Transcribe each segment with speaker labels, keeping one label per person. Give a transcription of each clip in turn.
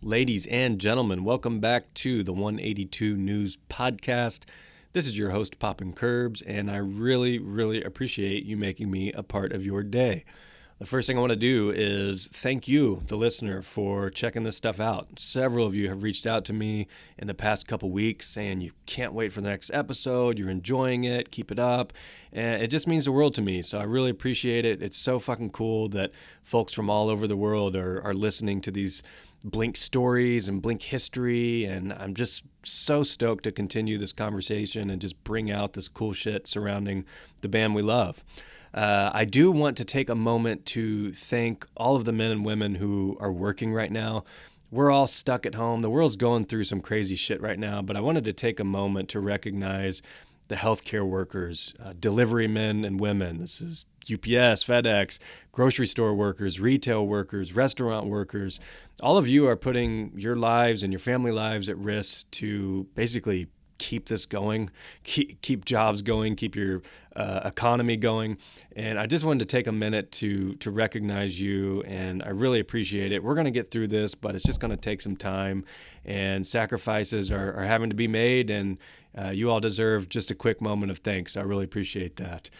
Speaker 1: Ladies and gentlemen, welcome back to the 182 News Podcast. This is your host, Poppin' Curbs, and I really appreciate you making me a part of your day. The first thing I want to do is thank you, the listener, for checking this stuff out. Several of you have reached out to me in the past couple weeks saying you can't wait for the next episode, you're enjoying it, keep it up, and it just means the world to me, so I really appreciate it. It's so fucking cool that folks from all over the world are listening to these Blink stories and Blink history, and I'm just so stoked to continue this conversation and just bring out this cool shit surrounding the band we love. I do want to take a moment to thank all of the men and women who are working right now. We're all stuck at home. The world's going through some crazy shit right now, but I wanted to take a moment to recognize the healthcare workers, delivery men and women. This is UPS, FedEx, grocery store workers, retail workers, restaurant workers. All of you are putting your lives and your family lives at risk to basically keep this going, keep jobs going, keep your economy going. And I just wanted to take a minute to recognize you, and I really appreciate it. We're going to get through this, but it's just going to take some time, and sacrifices are having to be made, and you all deserve just a quick moment of thanks. I really appreciate that.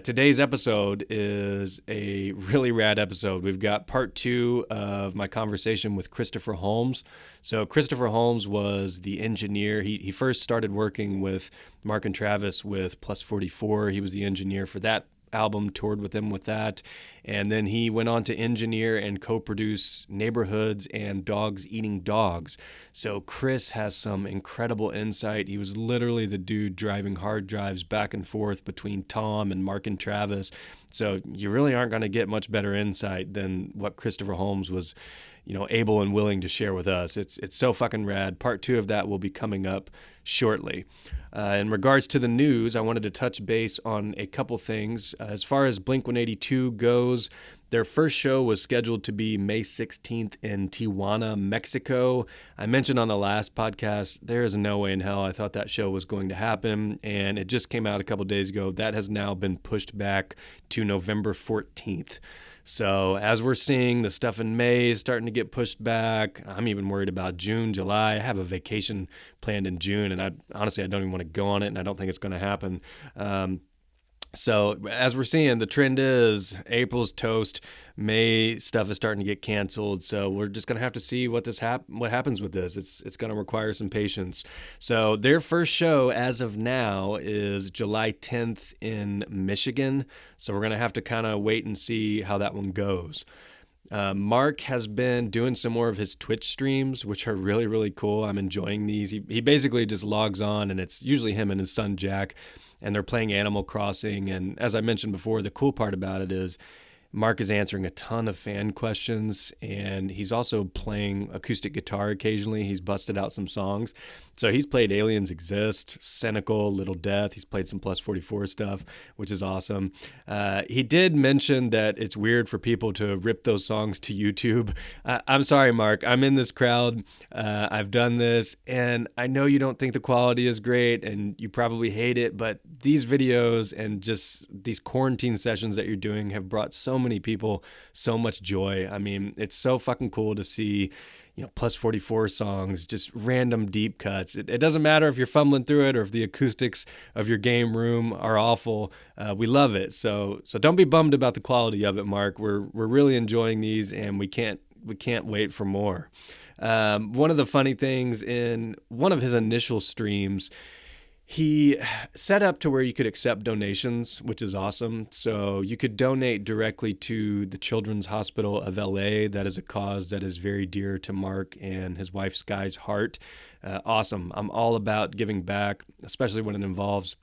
Speaker 1: Today's episode is a really rad episode. We've got part 2 of my conversation with Christopher Holmes. So Christopher Holmes was the engineer. He first started working with Mark and Travis with Plus 44. He was the engineer for that album, toured with them with that, and then he went on to engineer and co-produce Neighborhoods and Dogs Eating Dogs. So Chris has some incredible insight. He was literally the dude driving hard drives back and forth between Tom and Mark and Travis. So you really aren't going to get much better insight than what Christopher Holmes was, able and willing to share with us. It's so fucking rad. Part 2 of that will be coming up shortly. In regards to the news, I wanted to touch base on a couple things. As far as Blink-182 goes, their first show was scheduled to be May 16th in Tijuana, Mexico. I mentioned on the last podcast, there is no way in hell I thought that show was going to happen, and it just came out a couple days ago. That has now been pushed back to November 14th. So as we're seeing, the stuff in May is starting to get pushed back. I'm even worried about June, July. I have a vacation planned in June, and I don't even want to go on it, and I don't think it's going to happen. So as we're seeing, the trend is April's toast. May stuff is starting to get canceled. So we're just going to have to see what happens with this. It's going to require some patience. So their first show as of now is July 10th in Michigan. So we're going to have to kind of wait and see how that one goes. Mark has been doing some more of his Twitch streams, which are really cool. I'm enjoying these. He basically just logs on, and it's usually him and his son Jack, and they're playing Animal Crossing. And as I mentioned before, the cool part about it is Mark is answering a ton of fan questions, and he's also playing acoustic guitar occasionally. He's busted out some songs. So he's played Aliens Exist, Cynical, Little Death. He's played some Plus 44 stuff, which is awesome. He did mention that it's weird for people to rip those songs to YouTube. I'm sorry, Mark. I'm in this crowd. I've done this, and I know you don't think the quality is great, and you probably hate it, but these videos and just these quarantine sessions that you're doing have brought so many people so much joy. I mean, it's so fucking cool to see Plus 44 songs, just random deep cuts. It doesn't matter if you're fumbling through it or if the acoustics of your game room are awful. We love it. So don't be bummed about the quality of it, Mark. We're really enjoying these, and we can't wait for more. One of the funny things in one of his initial streams, he set up to where you could accept donations, which is awesome. So you could donate directly to the Children's Hospital of LA. That is a cause that is very dear to Mark and his wife Sky's heart. Awesome. I'm all about giving back, especially when it involves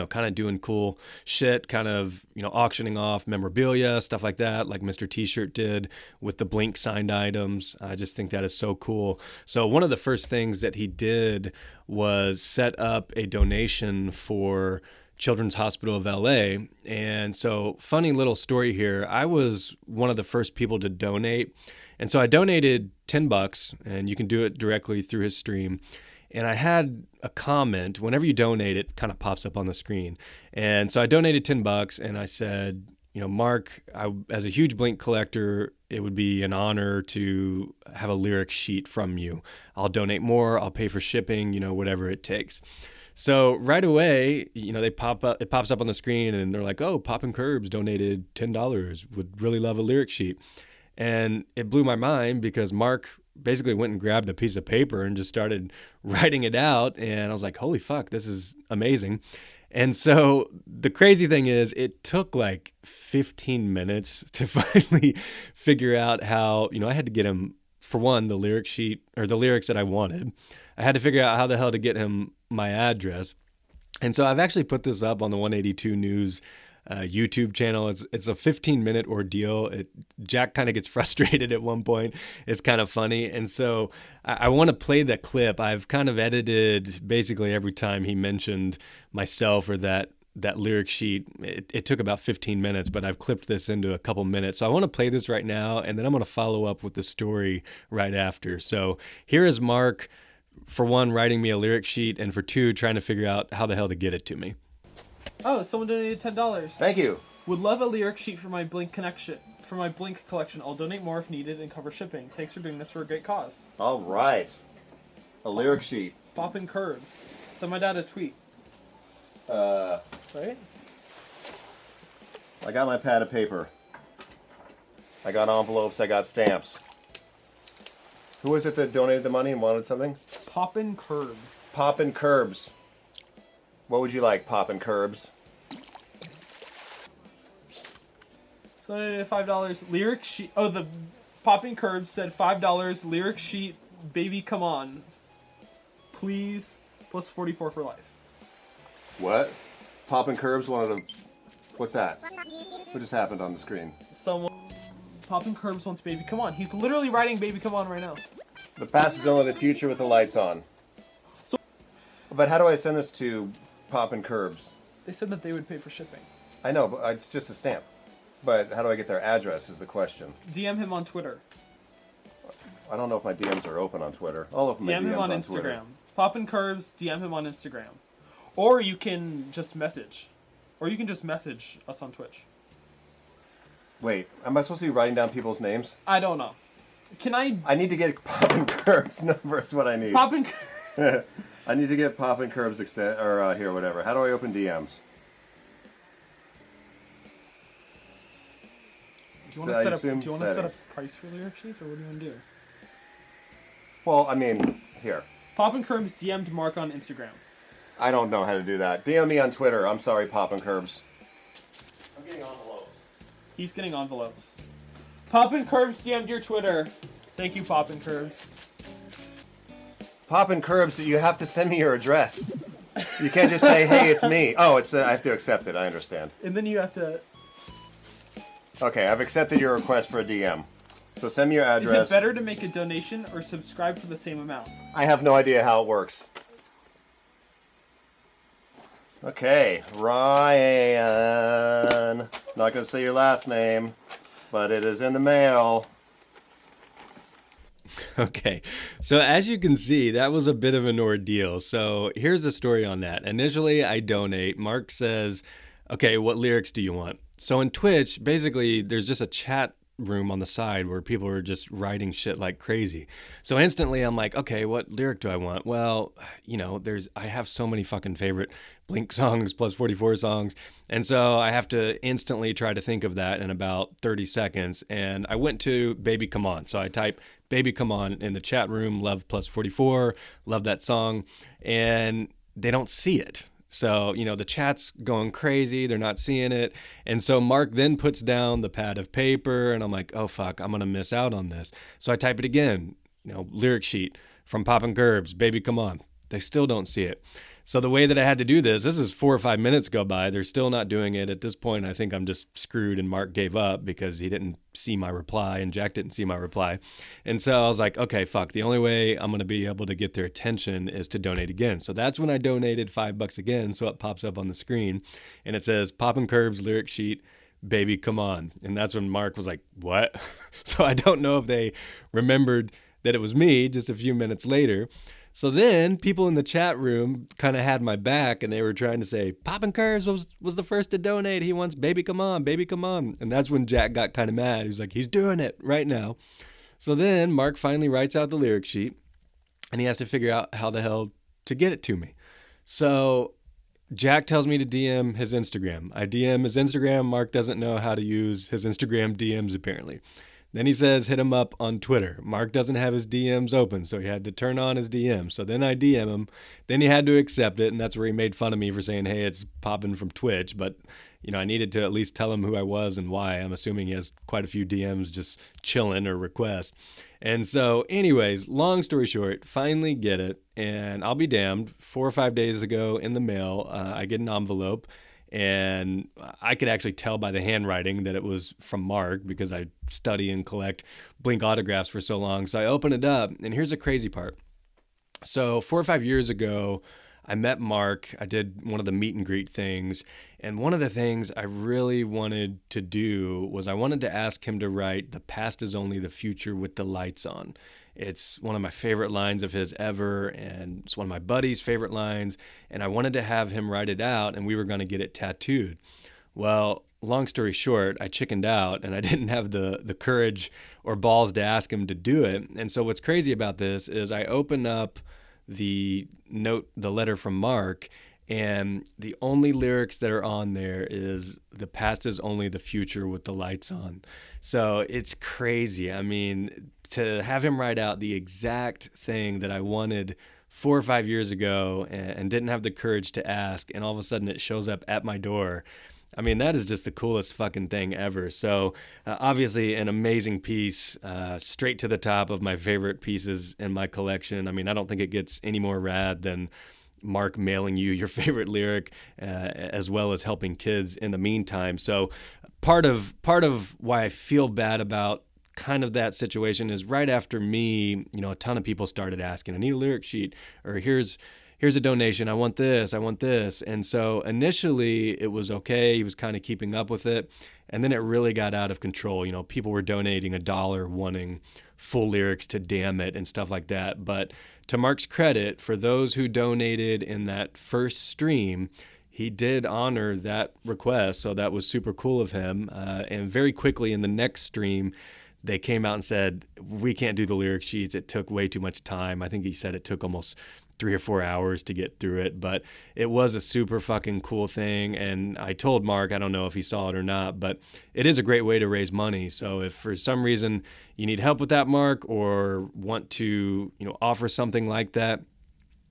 Speaker 1: kind of doing cool shit, kind of, auctioning off memorabilia, stuff like that, like Mr. T-Shirt did with the Blink signed items. I just think that is so cool. So one of the first things that he did was set up a donation for Children's Hospital of LA. And so funny little story here. I was one of the first people to donate. And so I donated $10, and you can do it directly through his stream. And I had a comment. Whenever you donate, it kind of pops up on the screen. And so I donated $10, and I said, Mark, as a huge Blink collector, it would be an honor to have a lyric sheet from you. I'll donate more. I'll pay for shipping, whatever it takes. So right away, it pops up on the screen, and they're like, "Oh, Poppin' Curbs donated $10. Would really love a lyric sheet." And it blew my mind because Mark basically went and grabbed a piece of paper and just started writing it out. And I was like, holy fuck, this is amazing. And so the crazy thing is it took like 15 minutes to finally figure out how, I had to get him, for one, the lyric sheet or the lyrics that I wanted. I had to figure out how the hell to get him my address. And so I've actually put this up on the 182 News YouTube channel. It's a 15-minute ordeal. Jack kind of gets frustrated at one point. It's kind of funny. And so I want to play the clip. I've kind of edited basically every time he mentioned myself or that lyric sheet. It took about 15 minutes, but I've clipped this into a couple minutes. So I want to play this right now, and then I'm going to follow up with the story right after. So here is Mark, for one, writing me a lyric sheet, and for two, trying to figure out how the hell to get it to me.
Speaker 2: Oh, someone donated $10.
Speaker 3: Thank you.
Speaker 2: Would love a lyric sheet for my Blink collection. I'll donate more if needed and cover shipping. Thanks for doing this for a great cause.
Speaker 3: All right. A lyric sheet.
Speaker 2: Poppin' Curbs. Send my dad a tweet. Right?
Speaker 3: I got my pad of paper. I got envelopes. I got stamps. Who was it that donated the money and wanted something?
Speaker 2: Poppin' Curbs.
Speaker 3: Poppin' Curbs. What would you like, Poppin' Curbs?
Speaker 2: So $5 lyric sheet. Oh, the Poppin' Curbs said $5 lyric sheet. Baby, come on, please. Plus 44 for life.
Speaker 3: What? Poppin' Curbs wanted to... What's that? What just happened on the screen?
Speaker 2: Someone. Poppin' Curbs wants baby, come on. He's literally writing baby, come on right now.
Speaker 3: The past is only the future with the lights on.
Speaker 2: So,
Speaker 3: but how do I send this to Poppin' Curbs?
Speaker 2: They said that they would pay for shipping.
Speaker 3: I know, but it's just a stamp. But how do I get their address is the question.
Speaker 2: DM him on Twitter.
Speaker 3: I don't know if my DMs are open on Twitter. I'll open my DMs
Speaker 2: DM him on Instagram.
Speaker 3: Twitter.
Speaker 2: Poppin' Curbs, DM him on Instagram. Or you can just message. Or you can just message us on Twitch.
Speaker 3: Wait, am I supposed to be writing down people's names?
Speaker 2: I don't know. Can I...
Speaker 3: I need to get Poppin' Curbs number is what I need.
Speaker 2: Poppin'
Speaker 3: I need to get Poppin' Curbs here, whatever. How do I open DMs?
Speaker 2: Do you want to set up price for lyric sheets, or what do you want to do?
Speaker 3: Well, I mean, here.
Speaker 2: Poppin' Curbs DM'd Mark on Instagram.
Speaker 3: I don't know how to do that. DM me on Twitter. I'm sorry, Poppin' Curbs. I'm getting envelopes.
Speaker 2: He's getting envelopes. Poppin' Curbs DM'd your Twitter. Thank you, Poppin' Curbs.
Speaker 3: Poppin' Curbs, you have to send me your address. You can't just say, hey, it's me. Oh, I have to accept it. I understand.
Speaker 2: And then you have to...
Speaker 3: Okay, I've accepted your request for a DM. So send me your address.
Speaker 2: Is it better to make a donation or subscribe for the same amount?
Speaker 3: I have no idea how it works. Okay, Ryan. Not going to say your last name, but it is in the mail.
Speaker 1: Okay, so as you can see, that was a bit of an ordeal. So here's the story on that. Initially, I donate. Mark says, okay, what lyrics do you want? So in Twitch, basically, there's just a chat room on the side where people are just writing shit like crazy. So instantly I'm like, okay, what lyric do I want? Well, I have so many fucking favorite Blink songs, plus 44 songs. And so I have to instantly try to think of that in about 30 seconds. And I went to Baby Come On. So I type Baby Come On in the chat room, love plus 44, love that song. And they don't see it. So, the chat's going crazy. They're not seeing it. And so Mark then puts down the pad of paper and I'm like, oh, fuck, I'm going to miss out on this. So I type it again, lyric sheet from Poppin' Curbs, Baby Come On. They still don't see it. So the way that I had to do this is 4 or 5 minutes go by. They're still not doing it. At this point, I think I'm just screwed and Mark gave up because he didn't see my reply and Jack didn't see my reply. And so I was like, okay, fuck. The only way I'm going to be able to get their attention is to donate again. So that's when I donated $5 again. So it pops up on the screen and it says Poppin' Curbs lyric sheet, baby, come on. And that's when Mark was like, what? So I don't know if they remembered that it was me just a few minutes later. So then people in the chat room kind of had my back and they were trying to say, Poppin' Curves was the first to donate. He wants baby, come on, baby, come on. And that's when Jack got kind of mad. He was like, he's doing it right now. So then Mark finally writes out the lyric sheet and he has to figure out how the hell to get it to me. So Jack tells me to DM his Instagram. I DM his Instagram. Mark doesn't know how to use his Instagram DMs apparently. Then he says, hit him up on Twitter. Mark doesn't have his DMs open, so he had to turn on his DMs. So then I DM him. Then he had to accept it, and that's where he made fun of me for saying, hey, it's popping from Twitch. But, I needed to at least tell him who I was and why. I'm assuming he has quite a few DMs just chilling or requests. And so, anyways, long story short, finally get it. And I'll be damned, 4 or 5 days ago in the mail, I get an envelope. And I could actually tell by the handwriting that it was from Mark because I study and collect Blink autographs for so long. So I open it up, and here's the crazy part. So 4 or 5 years ago, I met Mark. I did one of the meet and greet things. And one of the things I really wanted to do was I wanted to ask him to write "The past is only the future with the lights on." It's one of my favorite lines of his ever, and it's one of my buddy's favorite lines. And I wanted to have him write it out, and we were going to get it tattooed. Well, long story short, I chickened out, and I didn't have the courage or balls to ask him to do it. And so what's crazy about this is I open up the letter from Mark, and the only lyrics that are on there is "The past is only the future with the lights on." So it's crazy. I mean, to have him write out the exact thing that I wanted 4 or 5 years ago and didn't have the courage to ask, and all of a sudden it shows up at my door. I mean, that is just the coolest fucking thing ever. So obviously an amazing piece, straight to the top of my favorite pieces in my collection. I mean, I don't think it gets any more rad than Mark mailing you your favorite lyric, as well as helping kids in the meantime. So part of why I feel bad about kind of that situation is right after me, a ton of people started asking, I need a lyric sheet, or here's a donation. I want this. And so initially it was okay. He was kind of keeping up with it. And then it really got out of control. People were donating $1 wanting full lyrics to Damn It and stuff like that. But to Mark's credit, for those who donated in that first stream, he did honor that request. So that was super cool of him. And very quickly in the next stream, they came out and said, we can't do the lyric sheets. It took way too much time. I think he said it took almost 3 or 4 hours to get through it, but it was a super fucking cool thing. And I told Mark, I don't know if he saw it or not, but it is a great way to raise money. So if for some reason you need help with that, Mark, or want to, offer something like that,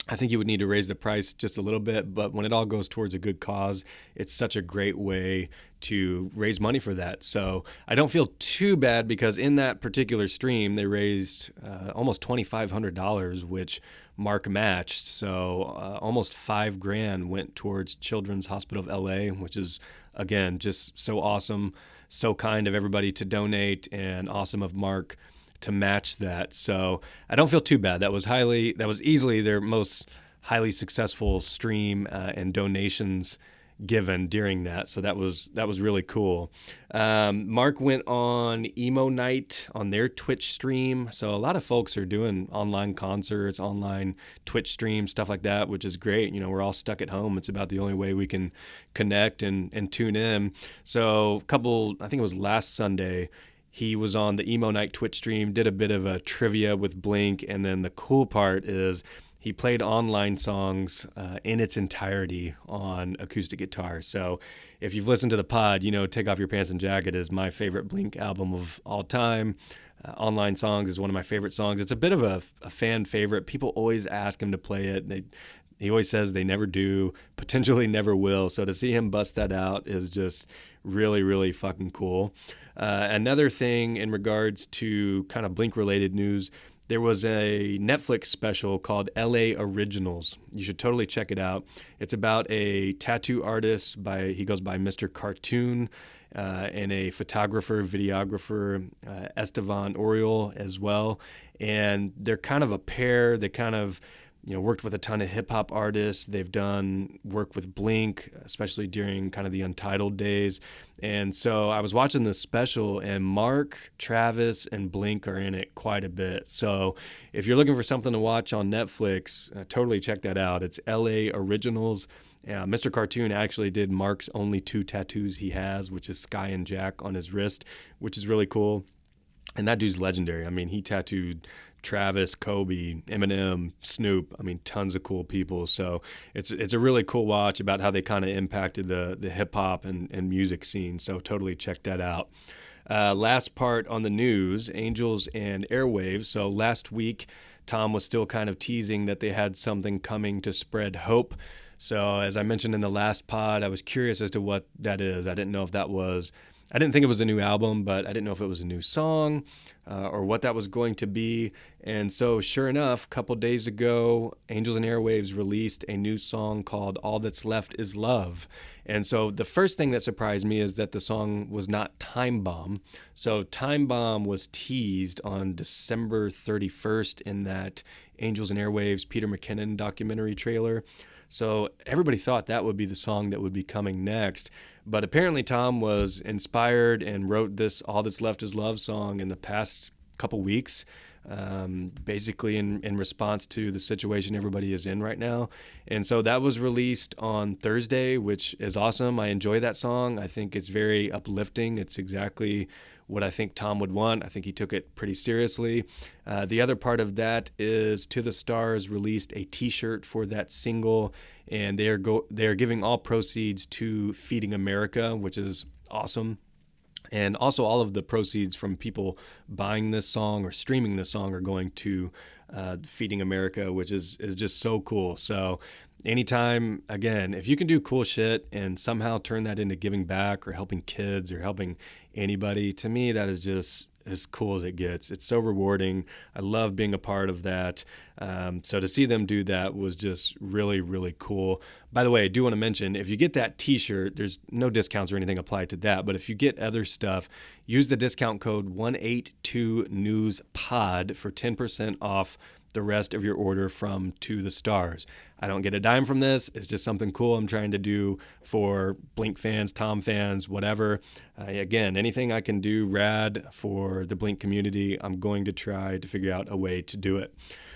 Speaker 1: I think you would need to raise the price just a little bit, but when it all goes towards a good cause, it's such a great way to raise money for that. So I don't feel too bad because in that particular stream, they raised almost $2,500, which Mark matched. So almost $5,000 went towards Children's Hospital of LA, which is, again, just so awesome, so kind of everybody to donate, and awesome of Mark to match that. So I don't feel too bad. That was easily their most highly successful stream and donations given during that. So that was really cool. Mark went on emo night on their Twitch stream. So a lot of folks are doing online concerts, online Twitch streams, stuff like that, which is great. We're all stuck at home. It's about the only way we can connect and tune in. So I think it was last Sunday, he was on the emo night Twitch stream, did a bit of a trivia with Blink. And then the cool part is he played online songs in its entirety on acoustic guitar. So if you've listened to the pod, Take Off Your Pants and Jacket is my favorite Blink album of all time. Online Songs is one of my favorite songs. It's a bit of a fan favorite. People always ask him to play it. He always says they never do, potentially never will. So to see him bust that out is just really, really fucking cool. Another thing in regards to kind of Blink-related news, there was a Netflix special called LA Originals. You should totally check it out. It's about a tattoo artist he goes by Mr. Cartoon, and a photographer, videographer, Estevan Oriol as well. And they're kind of a pair. They kind of worked with a ton of hip hop artists. They've done work with Blink, especially during kind of the Untitled days. And so I was watching this special, and Mark, Travis, and Blink are in it quite a bit. So if you're looking for something to watch on Netflix, totally check that out. It's LA Originals. Mr. Cartoon actually did Mark's only 2 tattoos he has, which is Sky and Jack on his wrist, which is really cool. And that dude's legendary. I mean, he tattooed Travis, Kobe, Eminem, Snoop. I mean, tons of cool people. So it's a really cool watch about how they kind of impacted the hip hop and music scene. So totally check that out. Last part on the news, Angels and Airwaves. So last week, Tom was still kind of teasing that they had something coming to spread hope. So as I mentioned in the last pod, I was curious as to what that is. I didn't think it was a new album, but I didn't know if it was a new song or what that was going to be. And so sure enough, a couple days ago, Angels and Airwaves released a new song called All That's Left Is Love. And so the first thing that surprised me is that the song was not Time Bomb. So Time Bomb was teased on December 31st in that Angels and Airwaves Peter McKinnon documentary trailer. So everybody thought that would be the song that would be coming next. But apparently Tom was inspired and wrote this All That's Left Is Love song in the past couple weeks, basically in response to the situation everybody is in right now. And so that was released on Thursday, which is awesome. I enjoy that song. I think it's very uplifting. It's exactly what I think Tom would want. I think he took it pretty seriously. The other part of that is To the Stars released a t-shirt for that single, and they are giving all proceeds to Feeding America, which is awesome. And also all of the proceeds from people buying this song or streaming this song are going to Feeding America, which is just so cool. So anytime, again, if you can do cool shit and somehow turn that into giving back or helping kids or helping anybody, to me, that is just as cool as it gets. It's so rewarding. I love being a part of that. So to see them do that was just really, really cool. By the way, I do want to mention, if you get that t-shirt, there's no discounts or anything applied to that. But if you get other stuff, use the discount code 182newspod for 10% off the rest of your order from To the Stars. I don't get a dime from this. It's just something cool I'm trying to do for Blink fans, Tom fans, whatever. Again, anything I can do rad for the Blink community, I'm going to try to figure out a way to do it.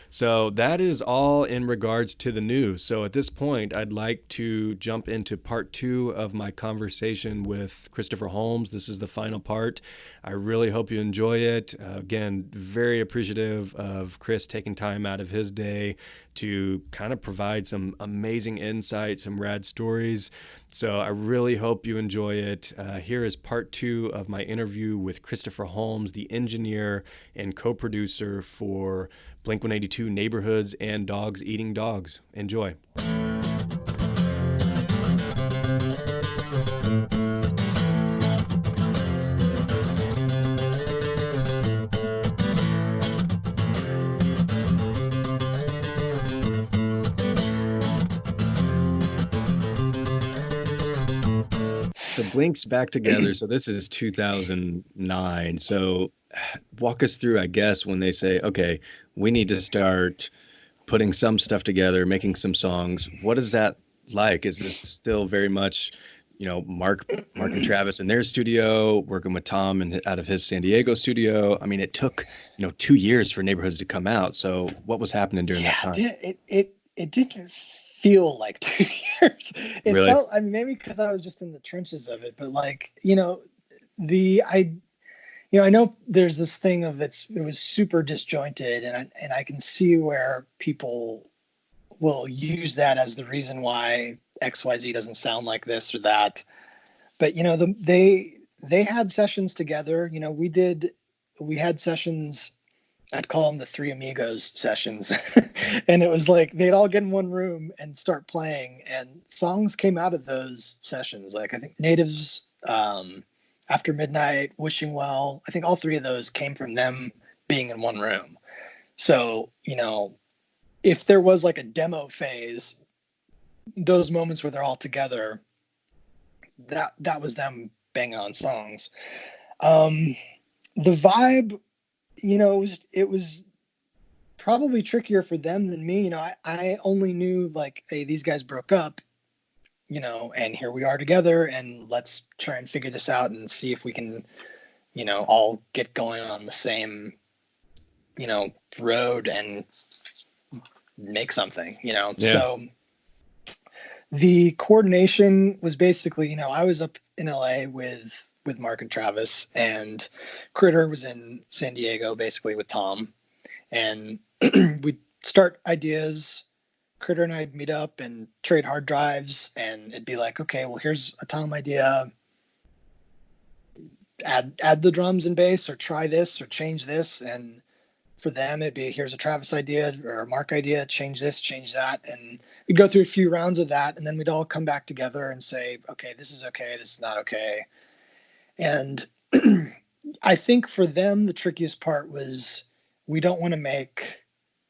Speaker 1: So that is all in regards to the news. So at this point, I'd like to jump into part 2 of my conversation with Christopher Holmes. This is the final part. I really hope you enjoy it. Again, very appreciative of Chris taking time out of his day to kind of provide some amazing insight, some rad stories. So I really hope you enjoy it. Here is part 2 of my interview with Christopher Holmes, the engineer and co-producer for Blink-182 Neighborhoods and Dogs Eating Dogs. Enjoy. So Blink's back together. So this is 2009. So walk us through, I guess, when they say, okay, we need to start putting some stuff together, making some songs. What is that like? Is this still very much, Mark and Travis in their studio, working with Tom and out of his San Diego studio? I mean, it took, 2 years for Neighborhoods to come out. So what was happening during that time?
Speaker 4: It didn't feel like 2 years. It
Speaker 1: Really?
Speaker 4: felt, I mean, maybe because I was just in the trenches of it, but I know there's this thing of it was super disjointed, and I can see where people will use that as the reason why XYZ doesn't sound like this or that. But they had sessions together. We had sessions. I'd call them the Three Amigos sessions. And it was like they'd all get in one room and start playing, and songs came out of those sessions. Like I think Natives, After Midnight, Wishing Well, I think all 3 of those came from them being in one room. So, if there was like a demo phase, those moments where they're all together, that was them banging on songs. The vibe, it was probably trickier for them than me. I only knew like, hey, these guys broke up, and here we are together, and let's try and figure this out and see if we can, all get going on the same, road and make something,
Speaker 1: Yeah.
Speaker 4: So the coordination was basically, I was up in LA with Mark and Travis, and Critter was in San Diego basically with Tom, and we'd start ideas. Critter and I'd meet up and trade hard drives, and it'd be like, okay, well, here's a Tom idea. Add the drums and bass, or try this, or change this. And for them, it'd be, here's a Travis idea or a Mark idea, change this, change that. And we'd go through a few rounds of that, and then we'd all come back together and say, okay, this is okay, this is not okay. And I think for them, the trickiest part was, we don't want to make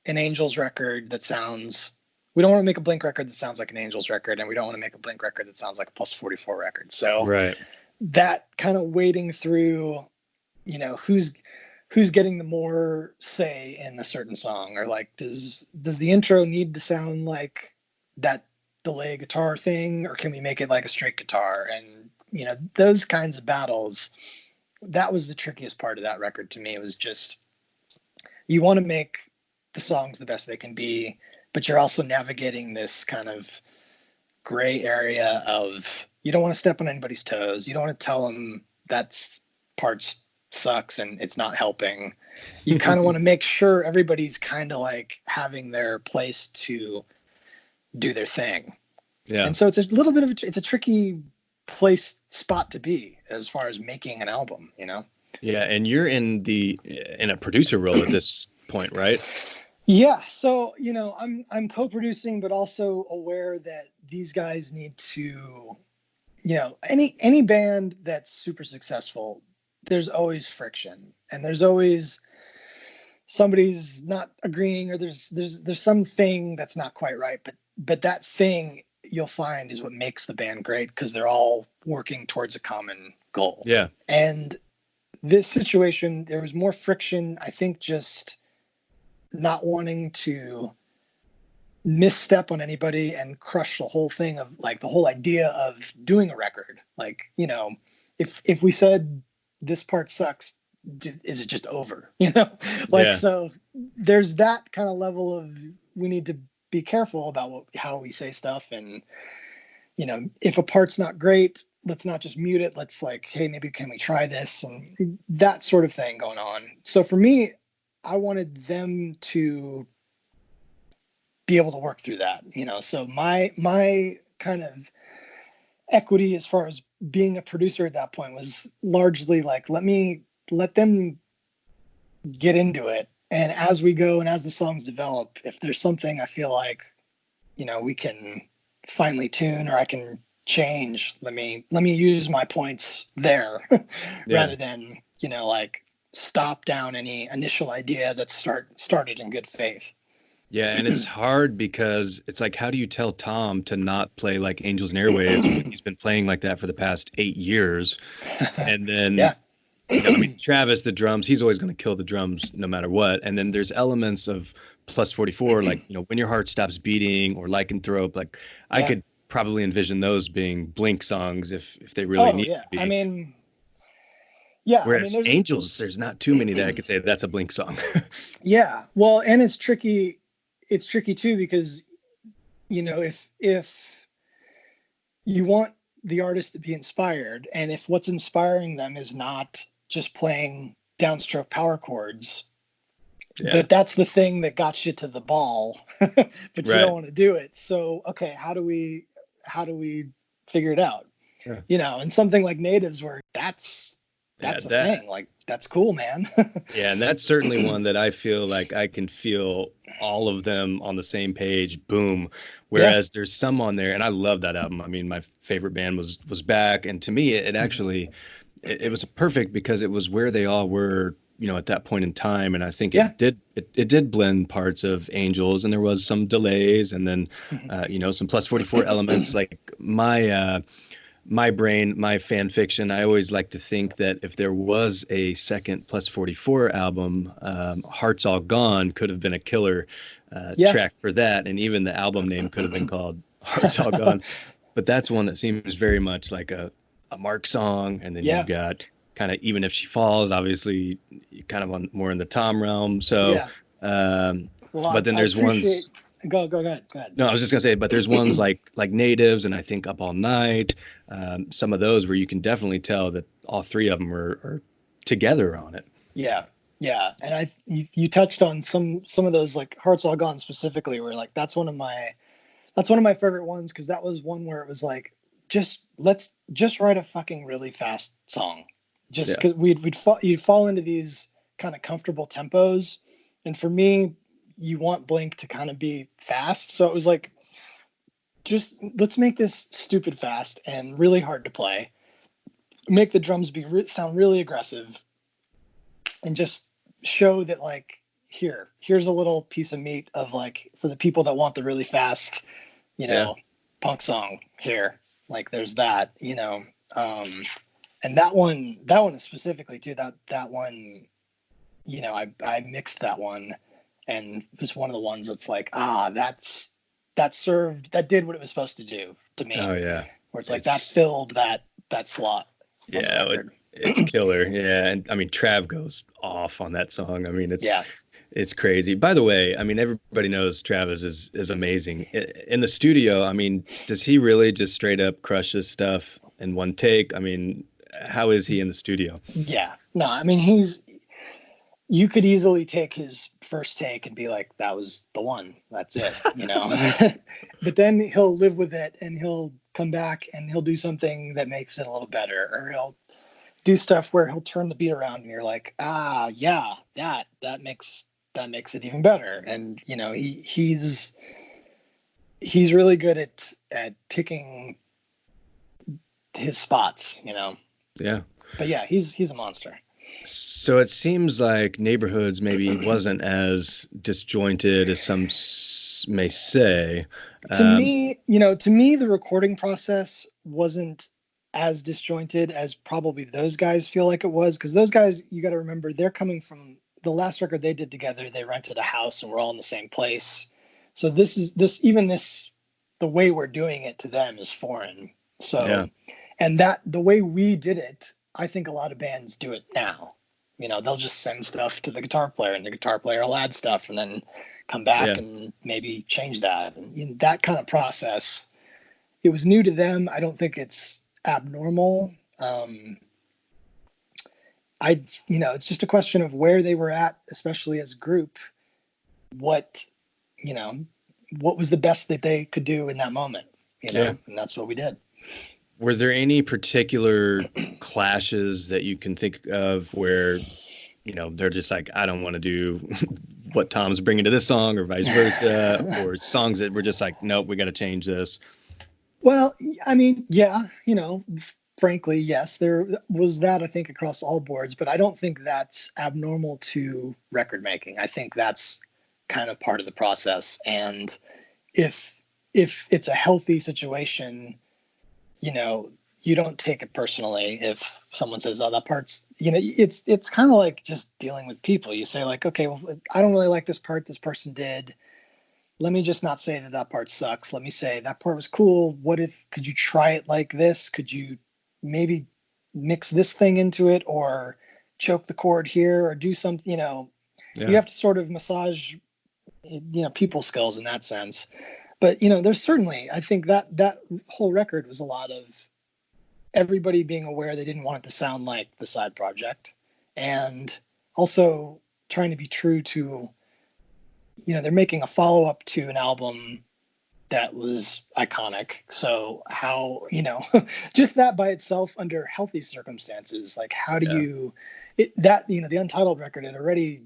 Speaker 4: an Angels record that sounds, we don't want to make a Blink record that sounds like an Angels record, and we don't want to make a Blink record that sounds like a Plus 44 record. So
Speaker 1: Right.
Speaker 4: that kind of wading through, who's getting the more say in a certain song, or like, does the intro need to sound like that delay guitar thing, or can we make it like a straight guitar? And those kinds of battles, that was the trickiest part of that record to me. It was just, you want to make the songs the best they can be, but you're also navigating this kind of gray area of, you don't want to step on anybody's toes. You don't want to tell them that parts sucks and it's not helping. You kind of want to make sure everybody's kind of like having their place to do their thing.
Speaker 1: Yeah.
Speaker 4: And so it's a little bit of it's a tricky spot to be as far as making an album,
Speaker 1: Yeah, and you're in a producer role at this point, right?
Speaker 4: Yeah, so I'm co-producing, but also aware that these guys need to, any band that's super successful, there's always friction, and there's always somebody's not agreeing, or there's something that's not quite right, but that thing, you'll find, is what makes the band great, because they're all working towards a common goal.
Speaker 1: Yeah.
Speaker 4: And this situation, there was more friction, I think, just not wanting to misstep on anybody and crush the whole thing of like the whole idea of doing a record. Like, if we said this part sucks, is it just over? So there's that kind of level of, we need to be careful about how we say stuff. And, if a part's not great, let's not just mute it. Let's like, hey, maybe can we try this? And that sort of thing going on. So for me, I wanted them to be able to work through that, so my kind of equity as far as being a producer at that point was largely like, let them get into it. And as we go and as the songs develop, if there's something I feel like, we can finely tune, or I can change, let me use my points there rather than, like stop down any initial idea that started in good faith.
Speaker 1: Yeah, and it's hard because it's like, how do you tell Tom to not play like Angels and Airwaves when he's been playing like that for the past 8 years? And then, Travis, the drums, he's always going to kill the drums no matter what. And then there's elements of Plus 44, like, When Your Heart Stops Beating, or Lycanthrope. Like, I could probably envision those being Blink songs if they really need to be.
Speaker 4: I mean, yeah.
Speaker 1: Whereas Angels, there's not too many that I could say that's a Blink song.
Speaker 4: Yeah. Well, and it's tricky. It's tricky too, because, if you want the artist to be inspired, and if what's inspiring them is not just playing downstroke power chords, that's the thing that got you to the ball, but you don't want to do it. So, okay, how do we figure it out? Yeah. And something like Natives, where that's a thing. Like, that's cool, man.
Speaker 1: Yeah, and that's certainly one that I feel like I can feel all of them on the same page. Boom. Whereas there's some on there, and I love that album. I mean, my favorite band was Back, and to me, it actually it was perfect because it was where they all were, at that point in time. And I think it did blend parts of Angels, and there was some delays, and then some Plus 44 elements. Like my brain, my fan fiction, I always like to think that if there was a second Plus 44 album, Hearts All Gone could have been a killer
Speaker 4: Yeah.
Speaker 1: track for that. And even the album name could have been called Hearts All Gone. But that's one that seems very much like a Mark song. And then
Speaker 4: Yeah.
Speaker 1: you've got kind of Even If She Falls, obviously kind of on more in the Tom realm. So,
Speaker 4: Yeah. Well,
Speaker 1: but then
Speaker 4: I
Speaker 1: there's
Speaker 4: appreciate.
Speaker 1: ones.
Speaker 4: Go ahead. Go ahead.
Speaker 1: No, I was just gonna say, but there's ones like Natives and I think Up All Night, some of those where you can definitely tell that all three of them are together on it.
Speaker 4: Yeah. Yeah. And you touched on some of those, like Hearts All Gone specifically, where like that's one of my favorite ones, because that was one where it was like, let's just write a fucking really fast song, just because you'd fall into these kind of comfortable tempos, and for me, you want Blink to kind of be fast, so it was like, just let's make this stupid fast and really hard to play, make the drums sound really aggressive, and just show that like, here's a little piece of meat of like, for the people that want the really fast, punk song here. Like there's that, and that one specifically too, that one, I mixed that one, and it was one of the ones that's like, that did what it was supposed to do to me.
Speaker 1: Oh yeah.
Speaker 4: Where it's like that filled that slot.
Speaker 1: Yeah, it's killer. Yeah, and I mean Trav goes off on that song. I mean it's crazy. By the way, I mean everybody knows Travis is amazing. In the studio, I mean, does he really just straight up crush his stuff in one take? I mean, how is he in the studio?
Speaker 4: Yeah. No, I mean you could easily take his first take and be like, that was the one. That's it, But then he'll live with it and he'll come back and he'll do something that makes it a little better, or he'll do stuff where he'll turn the beat around and you're like, yeah, that makes it even better. And he's really good at picking his spots,
Speaker 1: Yeah.
Speaker 4: But yeah, he's a monster.
Speaker 1: So it seems like Neighborhoods maybe wasn't as disjointed as some may say.
Speaker 4: To me, the recording process wasn't as disjointed as probably those guys feel like it was, because those guys, you got to remember, they're coming from the last record they did together. They rented a house and we're all in the same place. So the way we're doing it to them is foreign. So, yeah. And that the way we did it, I think a lot of bands do it now. They'll just send stuff to the guitar player and the guitar player will add stuff and then come back and maybe change that. And that kind of process, it was new to them. I don't think it's abnormal. It's just a question of where they were at, especially as a group. What was the best that they could do in that moment, and that's what we did.
Speaker 1: Were there any particular clashes that you can think of where, they're just like, I don't want to do what Tom's bringing to this song, or vice versa, or songs that were just like, nope, we got to change this?
Speaker 4: Well, I mean, yeah, frankly, yes, there was that, I think, across all boards, but I don't think that's abnormal to record making. I think that's kind of part of the process. And if it's a healthy situation, you don't take it personally if someone says, oh, that part's, it's kind of like just dealing with people. You say like, okay, well, I don't really like this part this person did. Let me just not say that part sucks. Let me say that part was cool. Could you try it like this? Could you maybe mix this thing into it, or choke the chord here, or do something, you have to sort of massage, people skills in that sense. But, there's certainly, I think that whole record was a lot of everybody being aware they didn't want it to sound like the side project, and also trying to be true to, they're making a follow-up to an album that was iconic. So how, just that by itself under healthy circumstances, like how do the Untitled record had already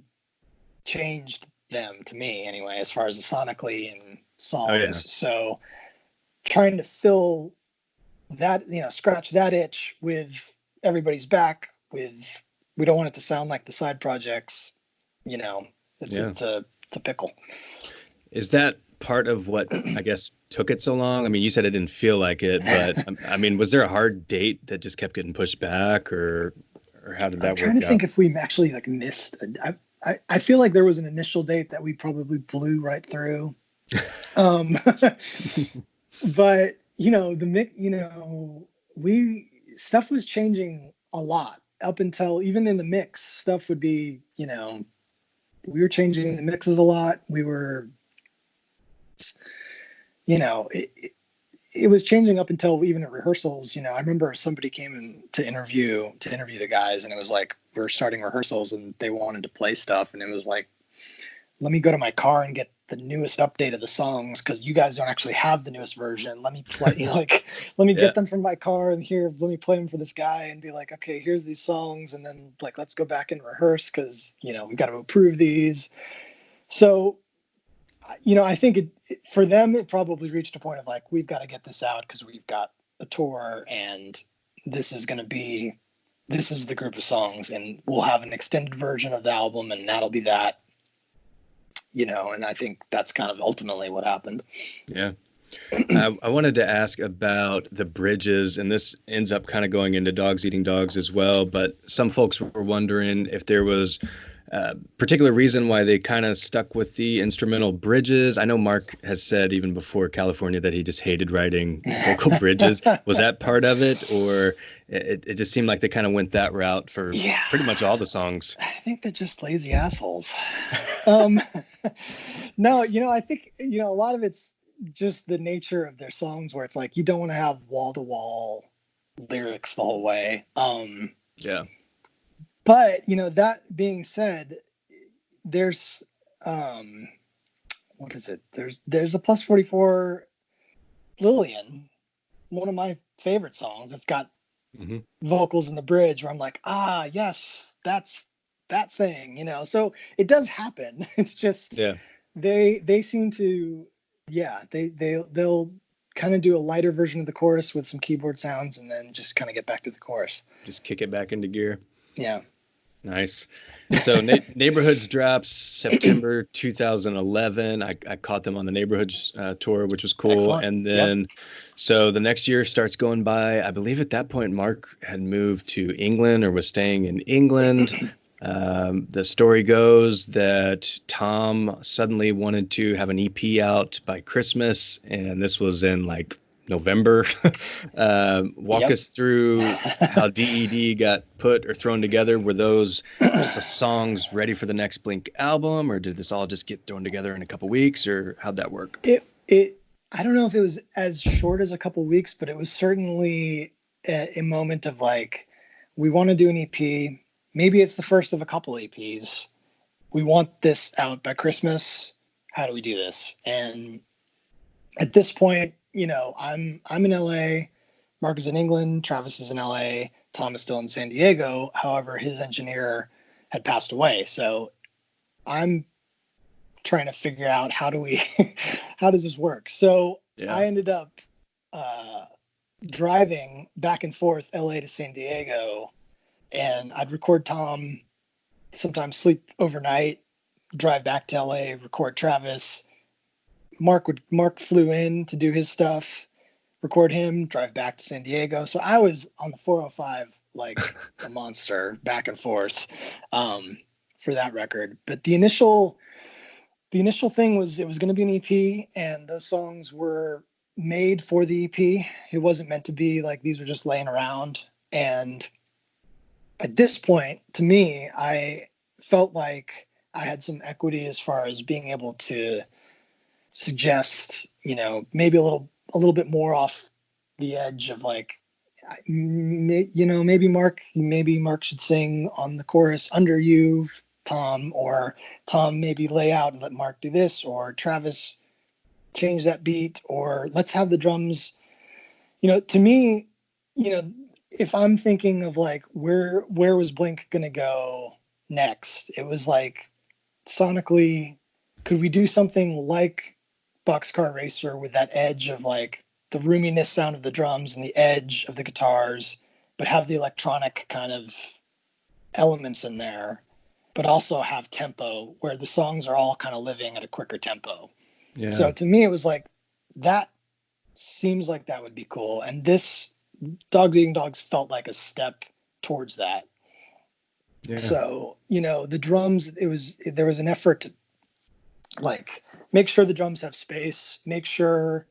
Speaker 4: changed them, to me anyway, as far as the sonically and songs. So trying to fill that, scratch that itch with everybody's back with, we don't want it to sound like the side projects, it's a pickle.
Speaker 1: Is that part of what I guess took it so long? I mean, you said it didn't feel like it, but I mean, was there a hard date that just kept getting pushed back, or how did
Speaker 4: I'm
Speaker 1: that
Speaker 4: trying
Speaker 1: work
Speaker 4: to think
Speaker 1: out?
Speaker 4: if we actually like missed. I feel like there was an initial date that we probably blew right through. Um, but we stuff was changing a lot up until even in the mix. Stuff would be, we were changing the mixes a lot. We were, you know, it was changing up until even at rehearsals. I remember somebody came in to interview the guys, and it was like we are starting rehearsals, and they wanted to play stuff, and it was like, let me go to my car and get the newest update of the songs because you guys don't actually have the newest version. Let me play, let me
Speaker 1: Yeah.
Speaker 4: get them from my car and here, let me play them for this guy and be like, okay, here's these songs, and then like let's go back and rehearse because we got to approve these. So I think for them, it probably reached a point of like, we've got to get this out because we've got a tour and this is going to be, this is the group of songs and we'll have an extended version of the album and that'll be that, and I think that's kind of ultimately what happened.
Speaker 1: Yeah. I wanted to ask about the bridges, and this ends up kind of going into Dogs Eating Dogs as well. But some folks were wondering if there was a particular reason why they kind of stuck with the instrumental bridges. I know Mark has said even before California that he just hated writing vocal bridges. Was that part of it, or it just seemed like they kind of went that route for
Speaker 4: Yeah,
Speaker 1: pretty much all the songs?
Speaker 4: I think they're just lazy assholes. um, no, I think, a lot of it's just the nature of their songs where it's like, you don't want to have wall to wall lyrics the whole way.
Speaker 1: Yeah.
Speaker 4: But, that being said, there's, what is it? There's a plus 44 Lillian, one of my favorite songs. It's got
Speaker 1: Hmm.
Speaker 4: vocals in the bridge where I'm like, yes, that's that thing, so it does happen. It's just,
Speaker 1: Yeah.
Speaker 4: they seem to, yeah, they'll kind of do a lighter version of the chorus with some keyboard sounds and then just kind of get back to the chorus.
Speaker 1: Just kick it back into gear.
Speaker 4: Yeah.
Speaker 1: Nice. So Neighborhoods drops September 2011. I caught them on the Neighborhoods tour, which was cool.
Speaker 4: Excellent.
Speaker 1: And
Speaker 4: Yep.
Speaker 1: then, so the next year starts going by. I believe at that point, Mark had moved to England or was staying in England. The story goes that Tom suddenly wanted to have an EP out by Christmas, and this was in like November. Walk
Speaker 4: Yep.
Speaker 1: us through how DED got put or thrown together. Were those songs ready for the next Blink album, or did this all just get thrown together in a couple weeks, or how'd that work?
Speaker 4: It I don't know if it was as short as a couple weeks, but it was certainly a moment of like, we want to do an EP. Maybe it's the first of a couple EPs. We want this out by Christmas. How do we do this? And at this point, I'm in LA, Mark is in England, Travis is in LA, Tom is still in San Diego. However, his engineer had passed away. So I'm trying to figure out how does this work? So
Speaker 1: Yeah.
Speaker 4: I ended up driving back and forth LA to San Diego, and I'd record Tom, sometimes sleep overnight, drive back to LA, record Travis. Mark flew in to do his stuff, record him, drive back to San Diego. So I was on the 405 like a monster back and forth for that record. But the initial thing was it was going to be an EP, and those songs were made for the EP. It wasn't meant to be like these were just laying around. And at this point, to me, I felt like I had some equity as far as being able to suggest, maybe a little bit more off the edge of like, maybe Mark should sing on the chorus under you, Tom, or Tom maybe lay out and let Mark do this, or Travis change that beat, or let's have the drums. To me, if I'm thinking of like where was Blink gonna go next, it was like sonically, could we do something like Boxcar Racer with that edge of like the roominess sound of the drums and the edge of the guitars, but have the electronic kind of elements in there, but also have tempo where the songs are all kind of living at a quicker tempo.
Speaker 1: Yeah.
Speaker 4: So to me, it was like, that seems like that would be cool. And this Dogs Eating Dogs felt like a step towards that.
Speaker 1: Yeah.
Speaker 4: So, the drums, there was an effort to like make sure the drums have space, make sure,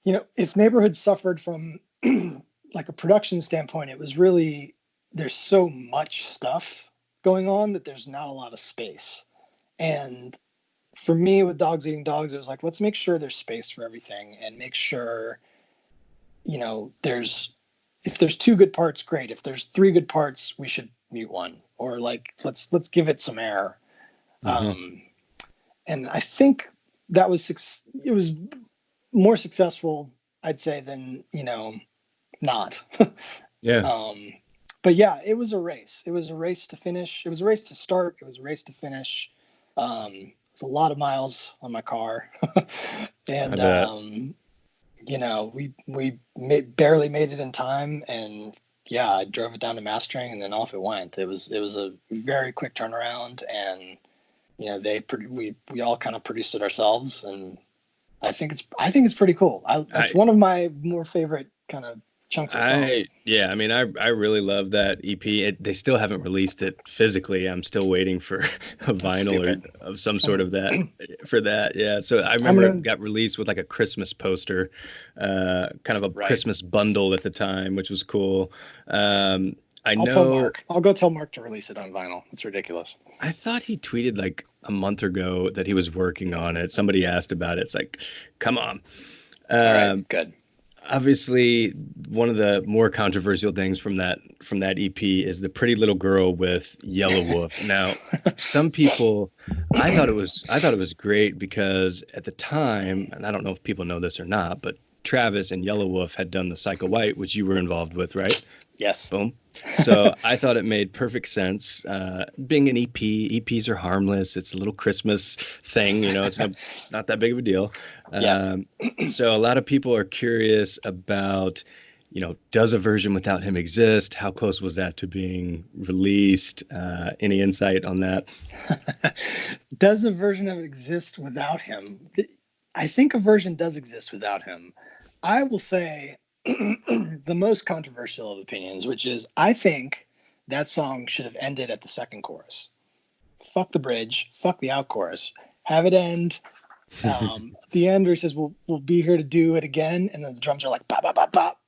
Speaker 4: if Neighborhood suffered from like a production standpoint, it was really, there's so much stuff going on that there's not a lot of space. And for me with Dogs Eating Dogs, it was like, let's make sure there's space for everything and make sure, if there's two good parts, great. If there's three good parts, we should mute one, or like, let's give it some air.
Speaker 1: Mhm.
Speaker 4: And I think it was more successful, I'd say, than, not.
Speaker 1: Yeah.
Speaker 4: But yeah, it was a race. It was a race to finish. It was a race to start. It was a race to finish. It's a lot of miles on my car,
Speaker 1: I
Speaker 4: and
Speaker 1: bet.
Speaker 4: barely made it in time. And yeah, I drove it down to mastering, and then off it went. It was a very quick turnaround, and we all kind of produced it ourselves, and I think it's pretty cool. It's one of my more favorite kind of chunks of songs.
Speaker 1: I mean, I really love that EP. They still haven't released it physically. I'm still waiting for a vinyl
Speaker 4: stupid.
Speaker 1: or of some sort of that for that. Yeah. So I
Speaker 4: I'm
Speaker 1: remember
Speaker 4: gonna
Speaker 1: it got released with like a Christmas poster, kind of a
Speaker 4: Right.
Speaker 1: Christmas bundle at the time, which was cool. I
Speaker 4: I'll tell
Speaker 1: know.
Speaker 4: Mark. I'll go tell Mark to release it on vinyl. It's ridiculous.
Speaker 1: I thought he tweeted like a month ago that he was working on it. Somebody asked about it. It's like, come on.
Speaker 4: All right,
Speaker 1: Um,
Speaker 4: good.
Speaker 1: Obviously, one of the more controversial things from that EP is the pretty little girl with Yellow Wolf. Now, some people, I thought it was great because at the time, and I don't know if people know this or not, but Travis and Yellow Wolf had done the Psycho White, which you were involved with, right?
Speaker 4: Yes.
Speaker 1: Boom. So I thought it made perfect sense. Being an EP, EPs are harmless. It's a little Christmas thing, it's not that big of a deal.
Speaker 4: Yeah.
Speaker 1: So a lot of people are curious about, does a version without him exist? How close was that to being released? Any insight on that?
Speaker 4: Does a version of it exist without him? I think a version does exist without him. I will say the most controversial of opinions, which is I think that song should have ended at the second chorus. Fuck the bridge. Fuck the out chorus. Have it end. The end where he says, "We'll be here to do it again," and then the drums are like pop pop pop pop.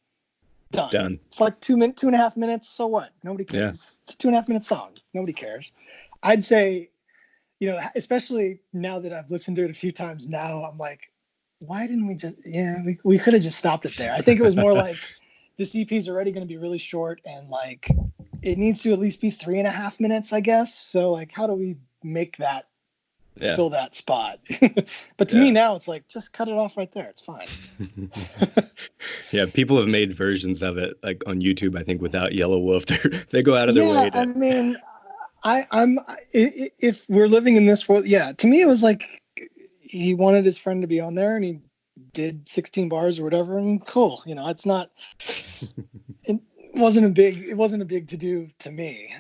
Speaker 4: Done. It's like 2.5 minutes. So what? Nobody cares.
Speaker 1: Yeah.
Speaker 4: It's a 2.5 minute song. Nobody cares. I'd say, especially now that I've listened to it a few times now, I'm like, why didn't we just, we could have just stopped it there. I think it was more like this EP is already going to be really short and like it needs to at least be 3.5 minutes, I guess. So like, how do we make that fill that spot? But to me now it's like, just cut it off right there. It's fine.
Speaker 1: Yeah, people have made versions of it like on YouTube, I think, without Yellow Wolf. They go out of their way to.
Speaker 4: I mean, if we're living in this world, to me it was like he wanted his friend to be on there and he did 16 bars or whatever, and cool. It's not. It wasn't a big to do to me.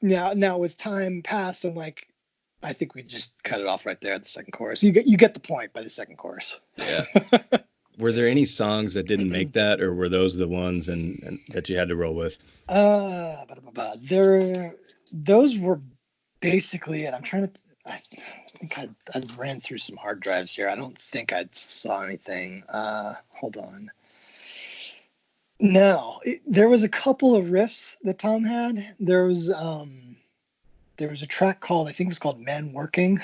Speaker 4: Now with time passed, I'm like, I think we just cut it off right there at the second chorus. You get the point by the second chorus.
Speaker 1: Yeah. Were there any songs that didn't make that, or were those the ones and that you had to roll with?
Speaker 4: Those were basically it. I'm trying to. I think I ran through some hard drives here. I don't think I saw anything. Hold on. No, there was a couple of riffs that Tom had. There was a track called, I think it was called "Man Working,"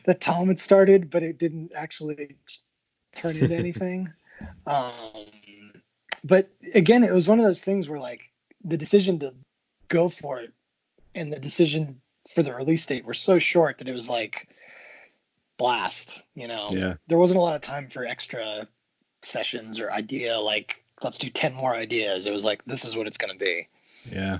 Speaker 4: that Tom had started, but it didn't actually turn into anything. But again, it was one of those things where like the decision to go for it and the decision for the release date were so short that it was like blast. There wasn't a lot of time for extra sessions or idea, like let's do 10 more ideas. It was like, this is what it's going to be.
Speaker 1: Yeah.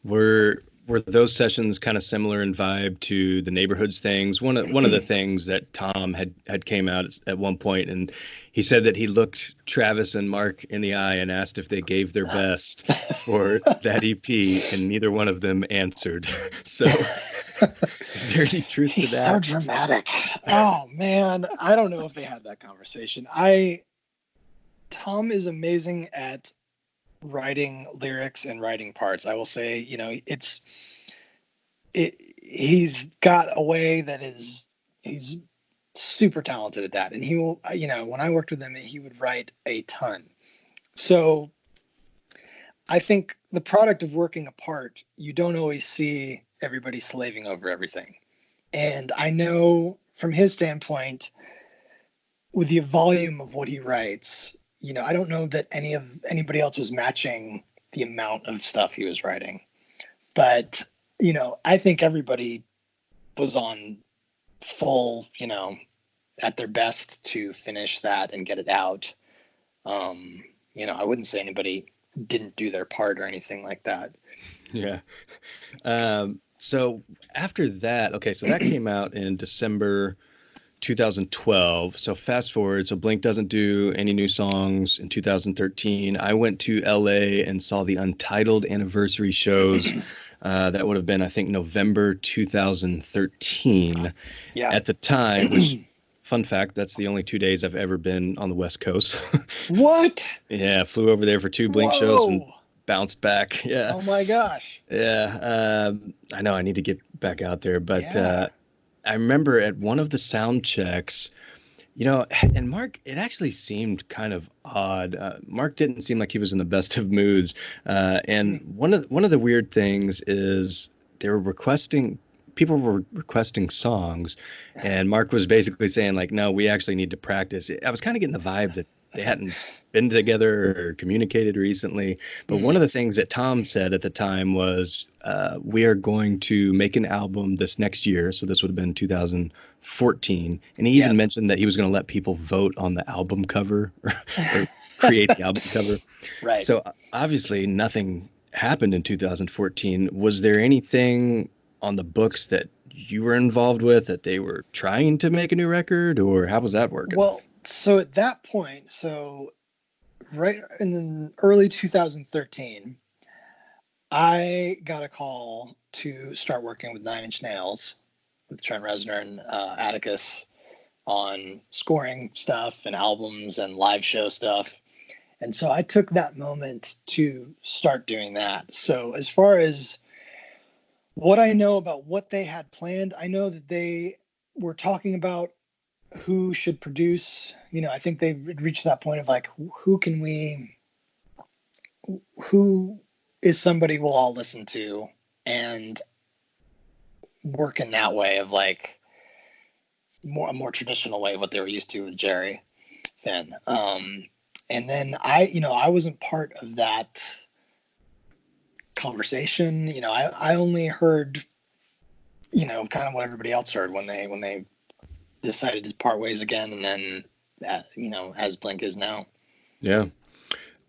Speaker 1: Were those sessions kind of similar in vibe to the Neighborhoods things? One of the things that Tom had came out at one point, and he said that he looked Travis and Mark in the eye and asked if they gave their best for that EP, and neither one of them answered. So Is there any truth to
Speaker 4: He's
Speaker 1: that?
Speaker 4: so dramatic. Oh man, I don't know if they had that conversation. Tom is amazing at writing lyrics and writing parts. I will say, he's got a way that he's super talented at that. And he will, when I worked with him, he would write a ton. So I think the product of working apart, you don't always see everybody slaving over everything. And I know from his standpoint, with the volume of what he writes, I don't know that anybody else was matching the amount of stuff he was writing. But, I think everybody was on full, at their best to finish that and get it out. I wouldn't say anybody didn't do their part or anything like that.
Speaker 1: Yeah. So after that, okay, so that came out in December 2012. So fast forward, so Blink doesn't do any new songs in 2013. I went to LA and saw the Untitled anniversary shows. That would have been, I think, November 2013.
Speaker 4: Yeah.
Speaker 1: At the time, which, fun fact, that's the only 2 days I've ever been on the West Coast.
Speaker 4: What?
Speaker 1: Yeah, flew over there for 2 Blink shows and bounced back. Yeah.
Speaker 4: Oh my gosh.
Speaker 1: Yeah. I know I need to get back out there, but
Speaker 4: Yeah.
Speaker 1: I remember at one of the sound checks, and Mark, it actually seemed kind of odd. Mark didn't seem like he was in the best of moods. And one of the weird things is people were requesting songs, and Mark was basically saying like, no, we actually need to practice. I was kind of getting the vibe that they hadn't been together or communicated recently. But one of the things that Tom said at the time was, we are going to make an album this next year. So this would have been 2014. And he even mentioned that he was going to let people vote on the album cover or create the album cover.
Speaker 4: Right.
Speaker 1: So obviously nothing happened in 2014. Was there anything on the books that you were involved with that they were trying to make a new record, or how was that working?
Speaker 4: Well, so at that point, right in the early 2013, I got a call to start working with 9 Inch Nails, with Trent Reznor and Atticus, on scoring stuff and albums and live show stuff. And so I took that moment to start doing that. So as far as what I know about what they had planned, I know that they were talking about who should produce. I think they reached that point of like, who is somebody we'll all listen to, and work in that way of like a more traditional way of what they were used to with Jerry Finn. And then I wasn't part of that conversation. I only heard, kind of what everybody else heard when they decided to part ways again, and then as Blink is now.
Speaker 1: Yeah.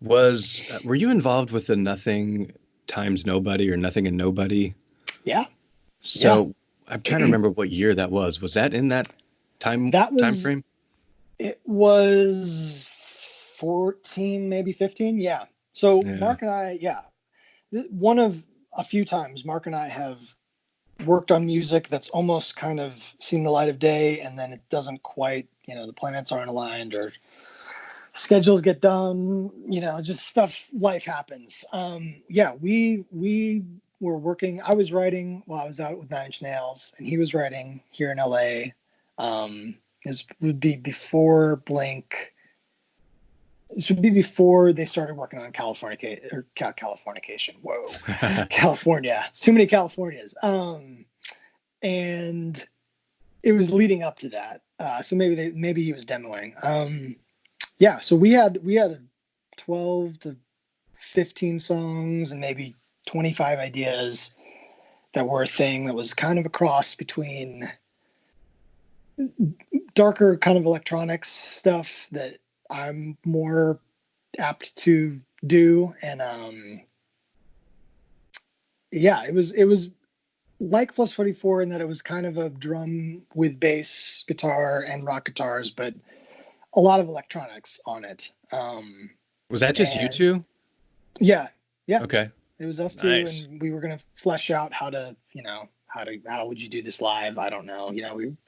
Speaker 1: Were you involved with the Nothing Times Nobody or Nothing and Nobody?
Speaker 4: Yeah.
Speaker 1: So I'm trying to remember what year that was. Was that in that time frame?
Speaker 4: It was 14, maybe 15. Yeah. So Mark and I, one of a few times Mark and I have worked on music that's almost kind of seen the light of day, and then it doesn't quite, the planets aren't aligned or schedules get done, just stuff, life happens. We were working. I was writing while I was out with 9 Inch Nails, and he was writing here in LA. This would be before Blink. This would be before they started working on Californication. Whoa, California. It's too many Californias. And it was leading up to that. So maybe he was demoing. So we had 12 to 15 songs and maybe 25 ideas that were a thing that was kind of a cross between darker kind of electronics stuff that I'm more apt to do. And it was like Plus 44 in that it was kind of a drum with bass guitar and rock guitars, but a lot of electronics on it.
Speaker 1: Was that just you two?
Speaker 4: Yeah.
Speaker 1: Okay.
Speaker 4: It was us two, nice. And we were going to flesh out how how would you do this live? I don't know.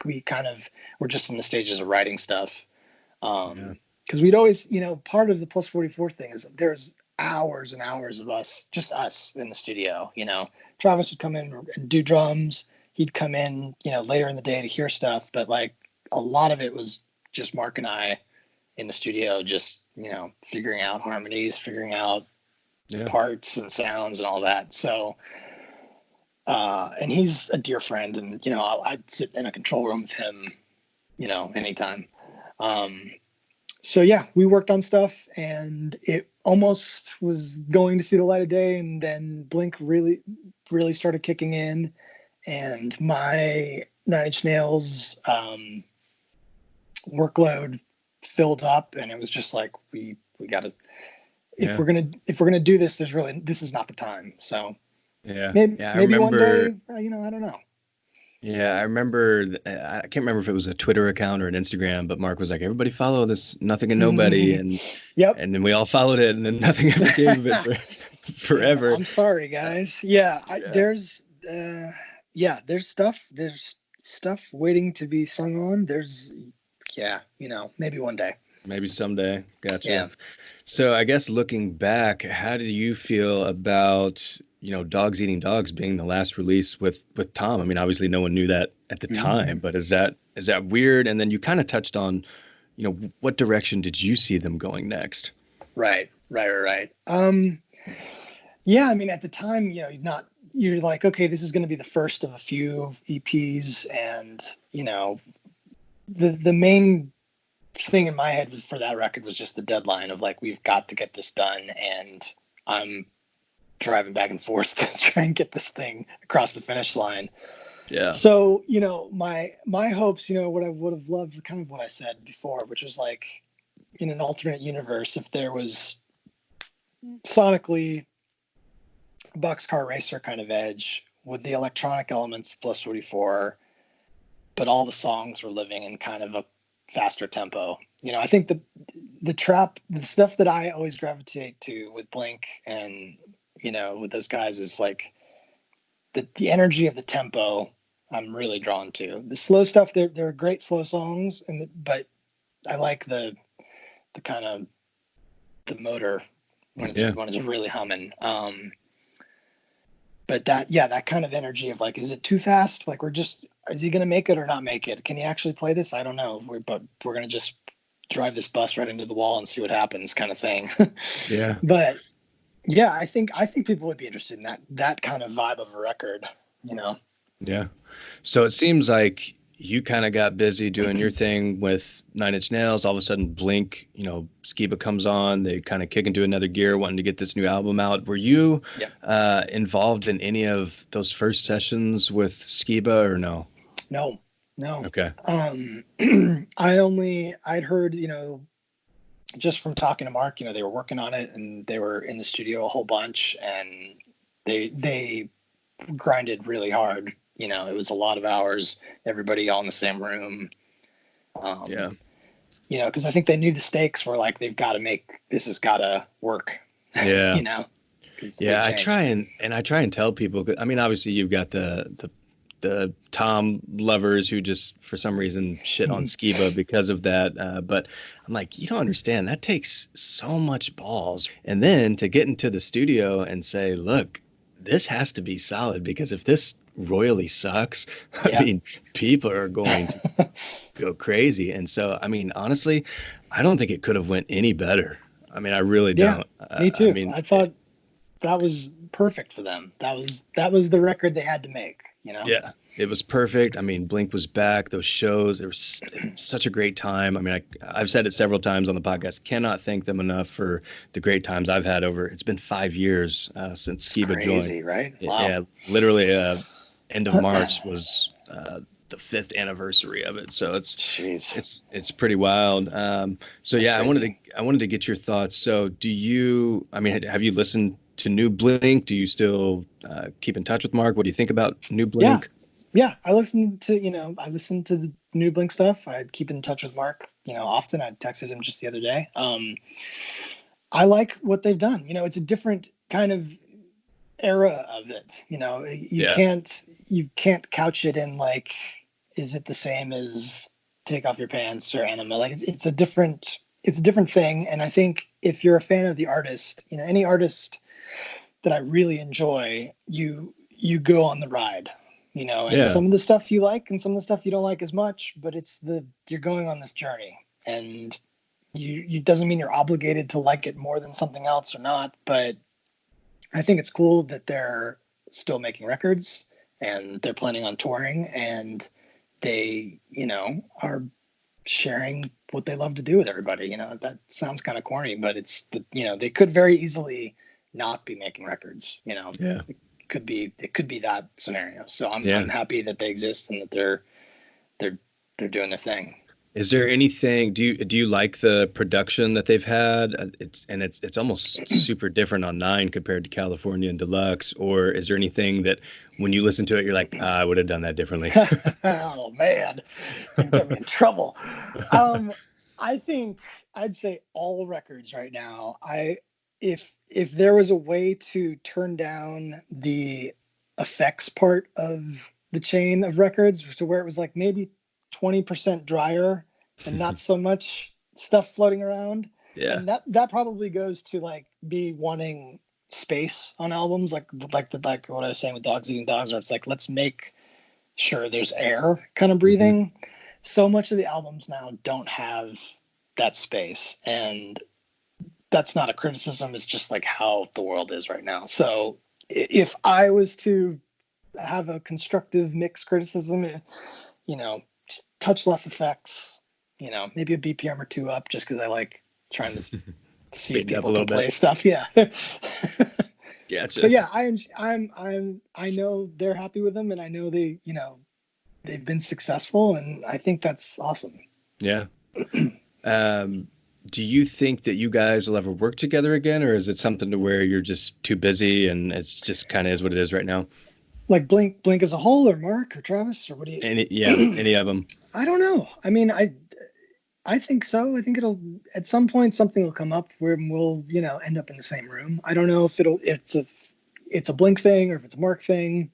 Speaker 4: We kind of were just in the stages of writing stuff. Because we'd always, part of the Plus 44 thing is there's hours and hours of just us in the studio. Travis would come in and do drums. He'd come in, later in the day to hear stuff, but like a lot of it was just Mark and I in the studio, just figuring out harmonies, figuring out parts and sounds and all that. So, and he's a dear friend, and I'd sit in a control room with him, anytime. So yeah, we worked on stuff, and it almost was going to see the light of day, and then Blink really, really started kicking in, and my Nine Inch Nails workload filled up, and it was just like we got to, if we're gonna do this, this is not the time. So maybe one day, I don't know.
Speaker 1: Yeah, I remember, I can't remember if it was a Twitter account or an Instagram, but Mark was like, everybody follow this Nothing and Nobody. And and then we all followed it, and then nothing ever came of it forever.
Speaker 4: Yeah, I'm sorry, guys. There's stuff waiting to be sung on. Maybe one day.
Speaker 1: Maybe someday. Gotcha.
Speaker 4: Yeah.
Speaker 1: So I guess looking back, how do you feel about, Dogs Eating Dogs being the last release with Tom? I mean, obviously no one knew that at the time, but is that weird? And then you kind of touched on, what direction did you see them going next?
Speaker 4: Right. Yeah, I mean, at the time, you're like, okay, this is going to be the first of a few EPs, and the main thing in my head for that record was just the deadline of like, we've got to get this done, and I'm driving back and forth to try and get this thing across the finish line.
Speaker 1: Yeah.
Speaker 4: So my hopes, what I would have loved, kind of what I said before, which was like, in an alternate universe, if there was sonically a boxcar racer kind of edge with the electronic elements of Plus 44, but all the songs were living in kind of a faster tempo. I think the stuff that I always gravitate to with Blink and with those guys is like the energy of the tempo. I'm really drawn to the slow stuff. They're great slow songs, but I like the kind of the motor when it's really humming. But that kind of energy of like, is it too fast? Like, is he going to make it or not make it? Can he actually play this? I don't know. But we're going to just drive this bus right into the wall and see what happens, kind of thing.
Speaker 1: Yeah.
Speaker 4: But yeah, I think people would be interested in that kind of vibe of a record,
Speaker 1: Yeah. So it seems like you kind of got busy doing your thing with Nine Inch Nails. All of a sudden, Blink, Skiba comes on. They kind of kick into another gear, wanting to get this new album out. Were you involved in any of those first sessions with Skiba or no?
Speaker 4: No.
Speaker 1: Okay.
Speaker 4: I'd heard, just from talking to Mark, they were working on it, and they were in the studio a whole bunch, and they grinded really hard. It was a lot of hours, everybody all in the same room. Because I think they knew the stakes were like, they've got to make, this has got to work.
Speaker 1: Yeah. I try and tell people, I mean, obviously you've got the Tom lovers who just for some reason shit on Skiba because of that. But I'm like, you don't understand. That takes so much balls. And then to get into the studio and say, look, this has to be solid, because if this royally sucks, I mean, people are going to go crazy. And so, I mean, honestly, I don't think it could have went any better. I mean, I really don't.
Speaker 4: Me too. I thought that was perfect for them. That was the record they had to make.
Speaker 1: Yeah, it was perfect. I mean, Blink was back. Those shows, it was such a great time. I mean, I've said it several times on the podcast. Cannot thank them enough for the great times I've had it's been 5 years since Skiba joined.
Speaker 4: Crazy, right? Wow.
Speaker 1: Yeah, literally end of March was the 5th anniversary of it. So it's pretty wild. So yeah, crazy. I wanted to get your thoughts. So have you listened to new Blink? Do you still keep in touch with Mark? What do you think about new Blink?
Speaker 4: Yeah. I listened to the new Blink stuff. I keep in touch with Mark, often. I texted him just the other day. I like what they've done. It's a different kind of era of it. You know, you can't couch it in like, is it the same as Take Off Your Pants or Anima? Like it's a different thing. And I think if you're a fan of the artist, you know, any artist that I really enjoy, you go on the ride, you know, and some of the stuff you like and some of the stuff you don't like as much, but you're going on this journey, and you doesn't mean you're obligated to like it more than something else or not. But I think it's cool that they're still making records and they're planning on touring, and they, you know, are sharing what they love to do with everybody. You know, that sounds kind of corny, but you know, they could very easily not be making records, you know. It could be that scenario. So I'm happy that they exist and that they're doing their thing.
Speaker 1: Is there anything, do you like the production that they've had? It's almost super different on 9 compared to California and Deluxe, or is there anything that when you listen to it you're like, I would have done that differently?
Speaker 4: Oh man, you get me in trouble. I think I'd say all records right now. If there was a way to turn down the effects part of the chain of records to where it was like maybe 20% drier and not so much stuff floating around.
Speaker 1: Yeah.
Speaker 4: And that probably goes to like me wanting space on albums, like what I was saying with Dogs Eating Dogs, where it's like, let's make sure there's air kind of breathing. Mm-hmm. So much of the albums now don't have that space, and that's not a criticism. It's just like how the world is right now. So if I was to have a constructive mixed criticism, you know, just touch less effects, you know, maybe a BPM or 2 up, just because I like trying to see if people can play stuff. Yeah.
Speaker 1: Gotcha.
Speaker 4: But yeah, I know they're happy with them, and I know they, you know, they've been successful, and I think that's awesome.
Speaker 1: Yeah. Do you think that you guys will ever work together again, or is it something to where you're just too busy and it's just kind of is what it is right now?
Speaker 4: Like Blink as a whole, or Mark or Travis, or what do you?
Speaker 1: Any of them.
Speaker 4: I don't know. I mean, I think so. I think it'll at some point something will come up where we'll, you know, end up in the same room. I don't know if it's a Blink thing or if it's a Mark thing.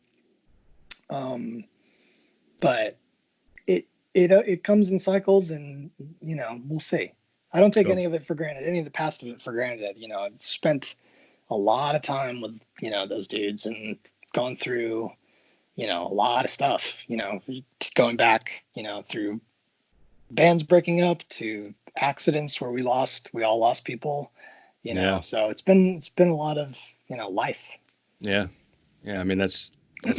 Speaker 4: But it comes in cycles, and you know, we'll see. I don't take any of it for granted, any of the past of it for granted. You know, I've spent a lot of time with, you know, those dudes and gone through, you know, a lot of stuff, you know, going back, you know, through bands breaking up to accidents where we all lost people, you know. So it's been a lot of, you know, life. Yeah.
Speaker 1: I mean, that's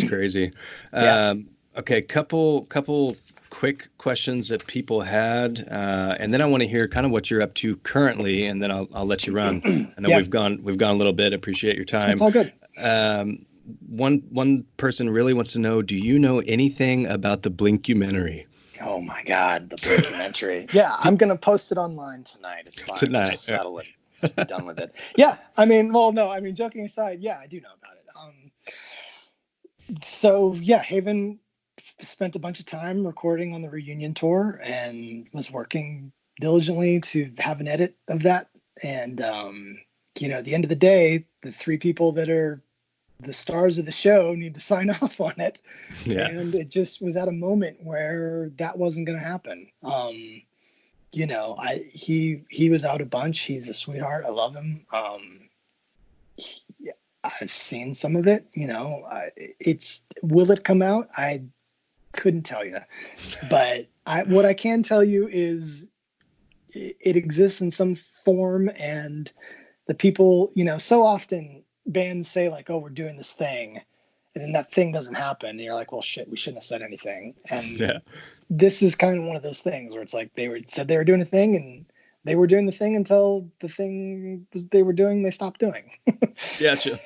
Speaker 1: crazy. Okay. Couple quick questions that people had, and then I want to hear kind of what you're up to currently, and then I'll let you run. I know we've gone a little bit. Appreciate your time.
Speaker 4: It's all good.
Speaker 1: One person really wants to know, do you know anything about the Blinkumentary?
Speaker 4: Oh my God, the Blinkumentary. Yeah, I'm gonna post it online tonight. It's fine.
Speaker 1: Tonight.
Speaker 4: Just settle it. Let's be done with it. Yeah, I mean, well, no, I mean, joking aside, yeah, I do know about it. So yeah, Haven spent a bunch of time recording on the reunion tour and was working diligently to have an edit of that. And you know, at the end of the day, the 3 people that are the stars of the show need to sign off on it. Yeah. And it just was at a moment where that wasn't going to happen. You know, he was out a bunch. He's a sweetheart. I love him. I've seen some of it, you know, will it come out? I couldn't tell you, but what I can tell you is it exists in some form, and the people, you know, so often bands say like, oh, we're doing this thing, and then that thing doesn't happen, and you're like, well, shit, we shouldn't have said anything. And this is kind of one of those things where it's like said they were doing a thing, and they were doing the thing until the thing they were doing they stopped doing.
Speaker 1: Gotcha.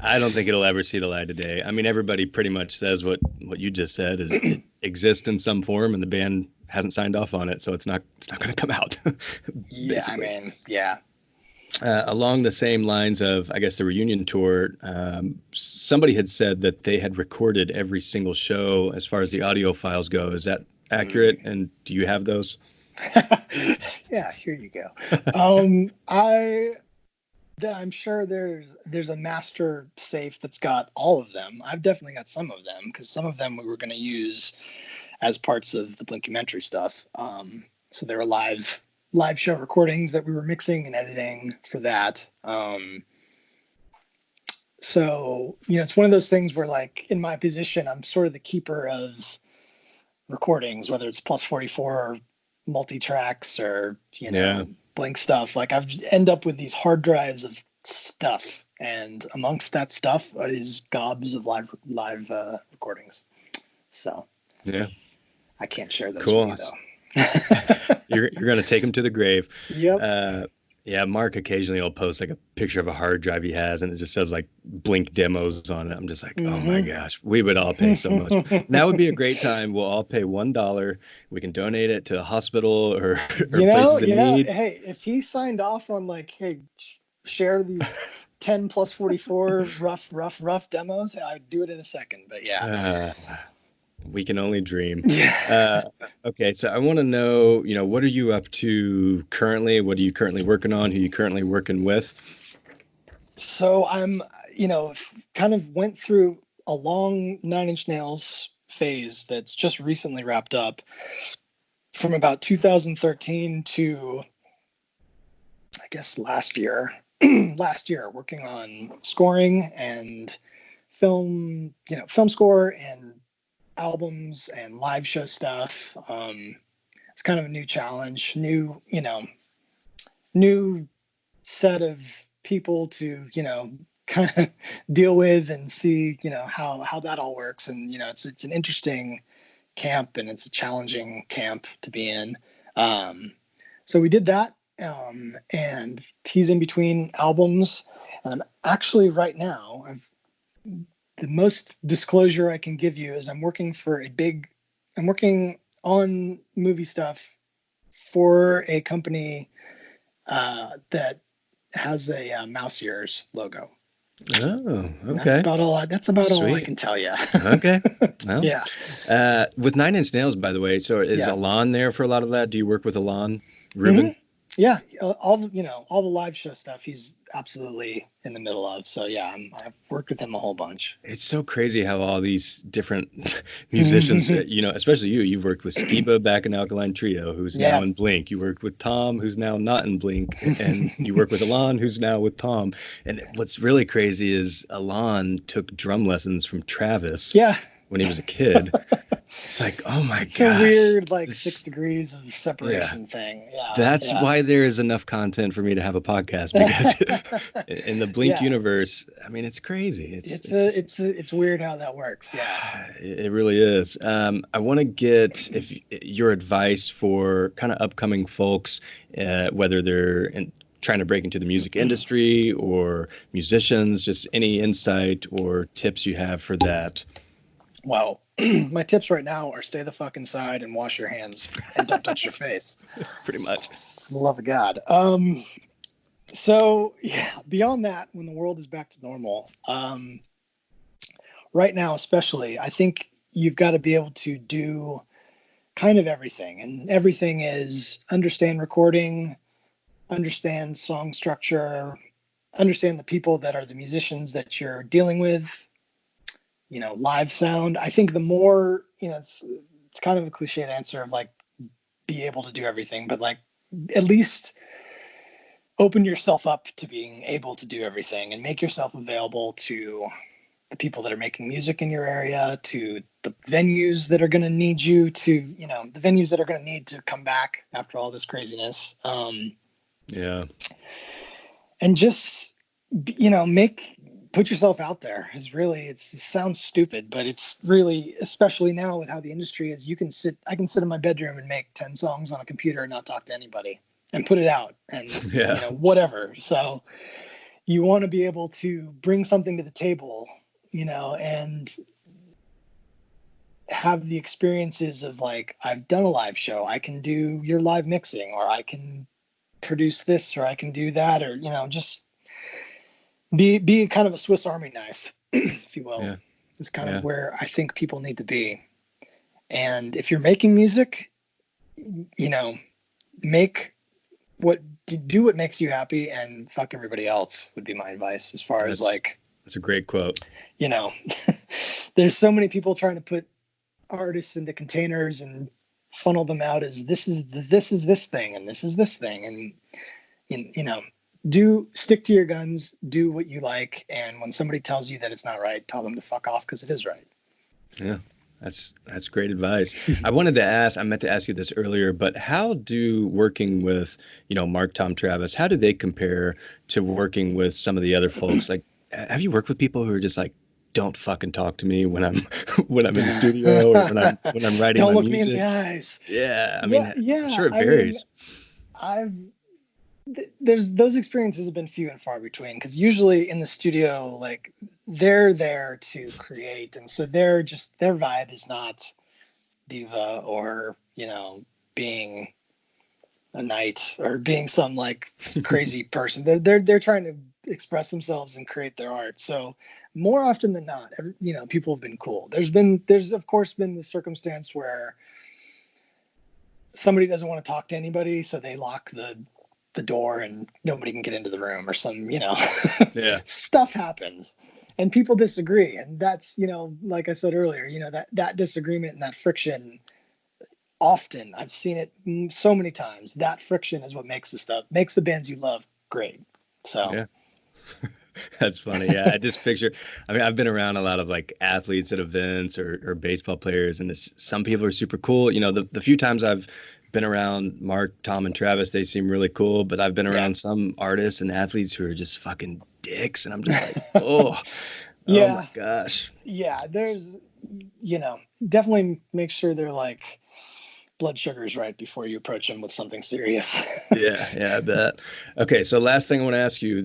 Speaker 1: I don't think it'll ever see the light of day. I mean, everybody pretty much says what you just said is it exists in some form, and the band hasn't signed off on it, so it's not going to come out.
Speaker 4: Yeah, I mean, yeah.
Speaker 1: Along the same lines of, I guess, the reunion tour, somebody had said that they had recorded every single show as far as the audio files go. Is that accurate? And do you have those?
Speaker 4: Yeah, here you go. I'm sure there's a master safe that's got all of them. I've definitely got some of them because some of them we were going to use as parts of the Blinkumentary stuff. So there were live show recordings that we were mixing and editing for that. So it's one of those things where, like, in my position, I'm sort of the keeper of recordings, whether it's plus 44 or multi-tracks or
Speaker 1: Yeah.
Speaker 4: Blink stuff. Like, I've end up with these hard drives of stuff, and amongst that stuff is gobs of live recordings. So
Speaker 1: Yeah.
Speaker 4: I can't share those
Speaker 1: Cool.
Speaker 4: with you, though.
Speaker 1: You're going to take him to the grave.
Speaker 4: Yep.
Speaker 1: Yeah, Mark occasionally will post like a picture of a hard drive he has, and it just says like Blink demos on it. I'm just like, oh my gosh, we would all pay so much. Now would be a great time. We'll all pay $1. We can donate it to a hospital or places in need.
Speaker 4: Hey, if he signed off on, like, hey, share these 10 plus 44 rough demos, I'd do it in a second. But yeah.
Speaker 1: We can only dream.
Speaker 4: Yeah.
Speaker 1: Okay, so I want to know, what are you up to currently? What are you currently working on? Who are you currently working with?
Speaker 4: So I'm, kind of went through a long Nine Inch Nails phase that's just recently wrapped up from about 2013 to, I guess, last year, working on scoring and film score and albums and live show stuff. It's kind of a new challenge, new set of people to kind of deal with and see how that all works. And it's an interesting camp, and it's a challenging camp to be in. So we did that, and he's in between albums, and I'm actually right now the most disclosure I can give you is I'm working on movie stuff for a company that has a mouse ears logo.
Speaker 1: Oh, okay.
Speaker 4: That's about all I
Speaker 1: Sweet.
Speaker 4: can tell you.
Speaker 1: Okay. Well,
Speaker 4: yeah.
Speaker 1: With Nine Inch Nails, by the way, so is Alon there for a lot of that? Do you work with Alon Ribbon?
Speaker 4: Mm-hmm. Yeah, all the live show stuff he's absolutely in the middle of. So yeah, I've worked with him a whole bunch.
Speaker 1: It's so crazy how all these different musicians, especially you've worked with Skiba back in Alkaline Trio, who's now in Blink. You worked with Tom, who's now not in Blink, and you work with Alon, who's now with Tom. And what's really crazy is Alon took drum lessons from Travis. When he was a kid. It's like, oh my gosh.
Speaker 4: It's a weird, 6 degrees of separation thing. Yeah.
Speaker 1: That's why there is enough content for me to have a podcast, because in the Blink universe, I mean, it's crazy.
Speaker 4: It's weird how that works. Yeah.
Speaker 1: It really is. I want to get your advice for kind of upcoming folks, whether they're trying to break into the music industry or musicians, just any insight or tips you have for that.
Speaker 4: Well, my tips right now are stay the fuck inside and wash your hands and don't touch your face.
Speaker 1: Pretty much.
Speaker 4: For the love of God. So yeah, beyond that, when the world is back to normal, right now especially, I think you've got to be able to do kind of everything. And everything is understand recording, understand song structure, understand the people that are the musicians that you're dealing with, live sound. I think the more, it's kind of a cliched answer of be able to do everything, but at least open yourself up to being able to do everything and make yourself available to the people that are making music in your area, to the venues that are going to need you, to, the venues that are going to need to come back after all this craziness. And just, put yourself out there is really, it sounds stupid, but it's really, especially now with how the industry is, I can sit in my bedroom and make 10 songs on a computer and not talk to anybody and put it out and, whatever. So you want to be able to bring something to the table, and have the experiences of I've done a live show, I can do your live mixing, or I can produce this, or I can do that, or, just be kind of a Swiss Army knife, if you will. Is kind of where I think people need to be. And if you're making music, make do what makes you happy and fuck everybody else would be my advice as far as like,
Speaker 1: that's a great quote.
Speaker 4: you know, there's so many people trying to put artists into containers and funnel them out as this is this thing and this is this thing, and you know, stick to your guns, do what you like, and when somebody tells you that it's not right, tell them to fuck off because it is right.
Speaker 1: Yeah. That's great advice. I meant to ask you this earlier, but how do working with, Mark, Tom, Travis, how do they compare to working with some of the other folks? Like, have you worked with people who are just like, don't fucking talk to me when I'm in the studio or when I'm writing
Speaker 4: don't
Speaker 1: my
Speaker 4: look
Speaker 1: music?
Speaker 4: me in the eyes.
Speaker 1: Yeah, I mean,
Speaker 4: yeah.
Speaker 1: I'm sure it varies.
Speaker 4: There's those experiences have been few and far between, because usually in the studio, like, they're there to create, and so their vibe is not diva or being a knight or being some like crazy person. They're trying to express themselves and create their art. So more often than not, people have been cool. There's of course been the circumstance where somebody doesn't want to talk to anybody, so they lock the door and nobody can get into the room or some,
Speaker 1: Yeah.
Speaker 4: stuff happens and people disagree. And that's, like I said earlier, that disagreement and that friction, often I've seen it so many times, that friction is what makes the bands you love great. So
Speaker 1: yeah. That's funny. Yeah. I just picture, I've been around a lot of like athletes at events or baseball players, and some people are super cool. The few times I've been around Mark, Tom, and Travis, they seem really cool, but I've been around some artists and athletes who are just fucking dicks, and I'm just like, oh my gosh.
Speaker 4: Yeah. There's, definitely make sure they're like blood sugars right before you approach them with something serious.
Speaker 1: Yeah, I bet. Okay, so last thing I want to ask you,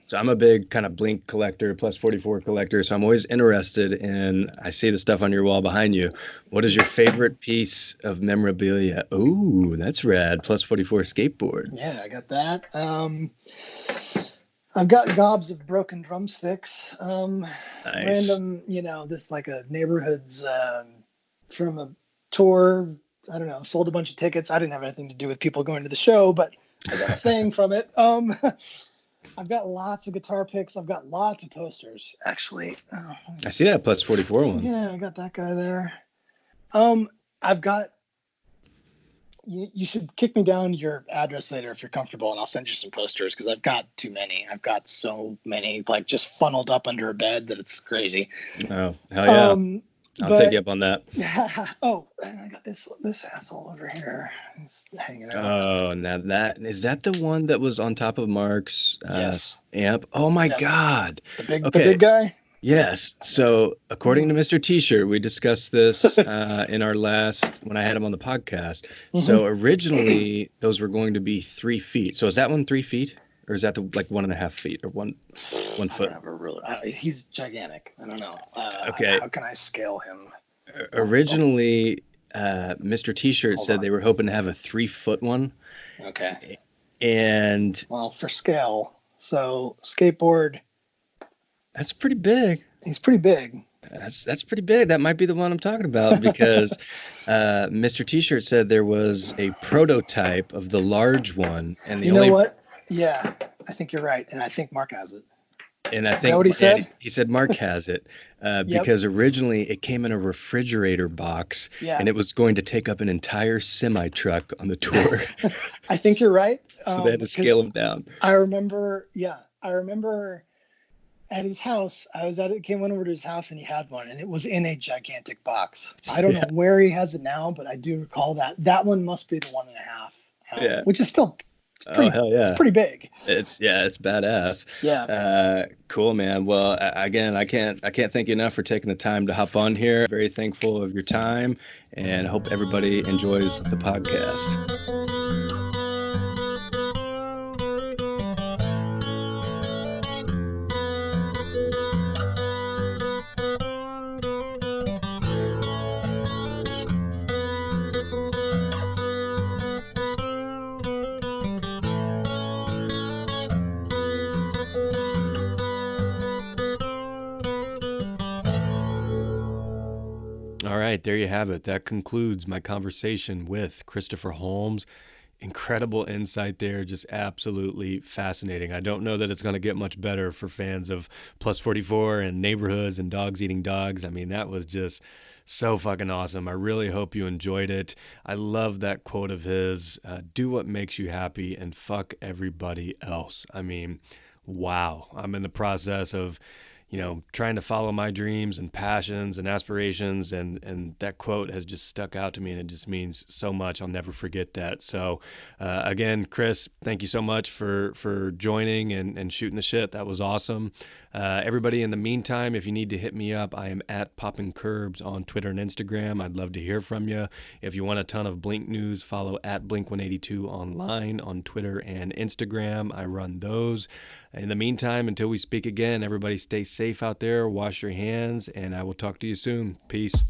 Speaker 1: so I'm a big kind of Blink collector, plus 44 collector, so I'm always interested in, I see the stuff on your wall behind you. What is your favorite piece of memorabilia? Ooh, that's rad. Plus 44 skateboard.
Speaker 4: Yeah, I got that. I've got gobs of broken drumsticks.
Speaker 1: Nice.
Speaker 4: Random, this like a neighborhoods from a tour. I don't know, sold a bunch of tickets. I didn't have anything to do with people going to the show, but I got a thing from it. I've got lots of guitar picks. I've got lots of posters, actually.
Speaker 1: I see that plus 44 one.
Speaker 4: Yeah, I got that guy there. I've got, you should kick me down your address later if you're comfortable, and I'll send you some posters, because I've got too many. I've got so many, like, just funneled up under a bed that it's crazy.
Speaker 1: Oh, hell yeah. I'll take you up on that.
Speaker 4: Oh, and I got this asshole over here. He's hanging out.
Speaker 1: Oh, now is that the one that was on top of Mark's
Speaker 4: yes.
Speaker 1: amp? Oh my God.
Speaker 4: The big guy?
Speaker 1: Yes. So according to Mr. T-Shirt, we discussed this in our last, when I had him on the podcast. Mm-hmm. So originally those were going to be 3 feet. So is that one 3 feet? Or is that the like 1.5 feet or one foot?
Speaker 4: He's gigantic. I don't know.
Speaker 1: Okay.
Speaker 4: How can I scale him?
Speaker 1: Originally, Mr. T-Shirt said they were hoping to have a 3 foot one.
Speaker 4: Okay.
Speaker 1: And
Speaker 4: well, for scale, so skateboard.
Speaker 1: That's pretty big.
Speaker 4: He's pretty big.
Speaker 1: That's pretty big. That might be the one I'm talking about, because Mr. T-Shirt said there was a prototype of the large one, and
Speaker 4: you know what? Yeah, I think you're right, and I think Mark has it.
Speaker 1: And I think
Speaker 4: is that what he said?
Speaker 1: He said Mark has it because originally it came in a refrigerator box, and it was going to take up an entire semi truck on the tour.
Speaker 4: I think you're right.
Speaker 1: So they had to scale him down.
Speaker 4: I remember at his house. Went over to his house, and he had one, and it was in a gigantic box. I don't know where he has it now, but I do recall that one must be the 1.5. Which is still.
Speaker 1: Hell yeah.
Speaker 4: It's pretty big.
Speaker 1: It's badass.
Speaker 4: Yeah.
Speaker 1: Cool, man. Well, again, I can't thank you enough for taking the time to hop on here. Very thankful of your time, and hope everybody enjoys the podcast. All right, there you have it. That concludes my conversation with Christopher Holmes. incredible insight there. Just absolutely fascinating. I don't know that it's going to get much better for fans of Plus 44 and Neighborhoods and Dogs Eating Dogs. I mean, that was just so fucking awesome. I really hope you enjoyed it. I love that quote of his, do what makes you happy and fuck everybody else. I mean, wow. I'm in the process of, trying to follow my dreams and passions and aspirations. And that quote has just stuck out to me, and it just means so much. I'll never forget that. So, again, Chris, thank you so much for joining and shooting the shit. That was awesome. Everybody, in the meantime, if you need to hit me up, I am at Poppin' Curbs on Twitter and Instagram. I'd love to hear from you. If you want a ton of Blink news, follow at Blink182 online on Twitter and Instagram. I run those. In the meantime, until we speak again, everybody stay safe out there, wash your hands, and I will talk to you soon. Peace.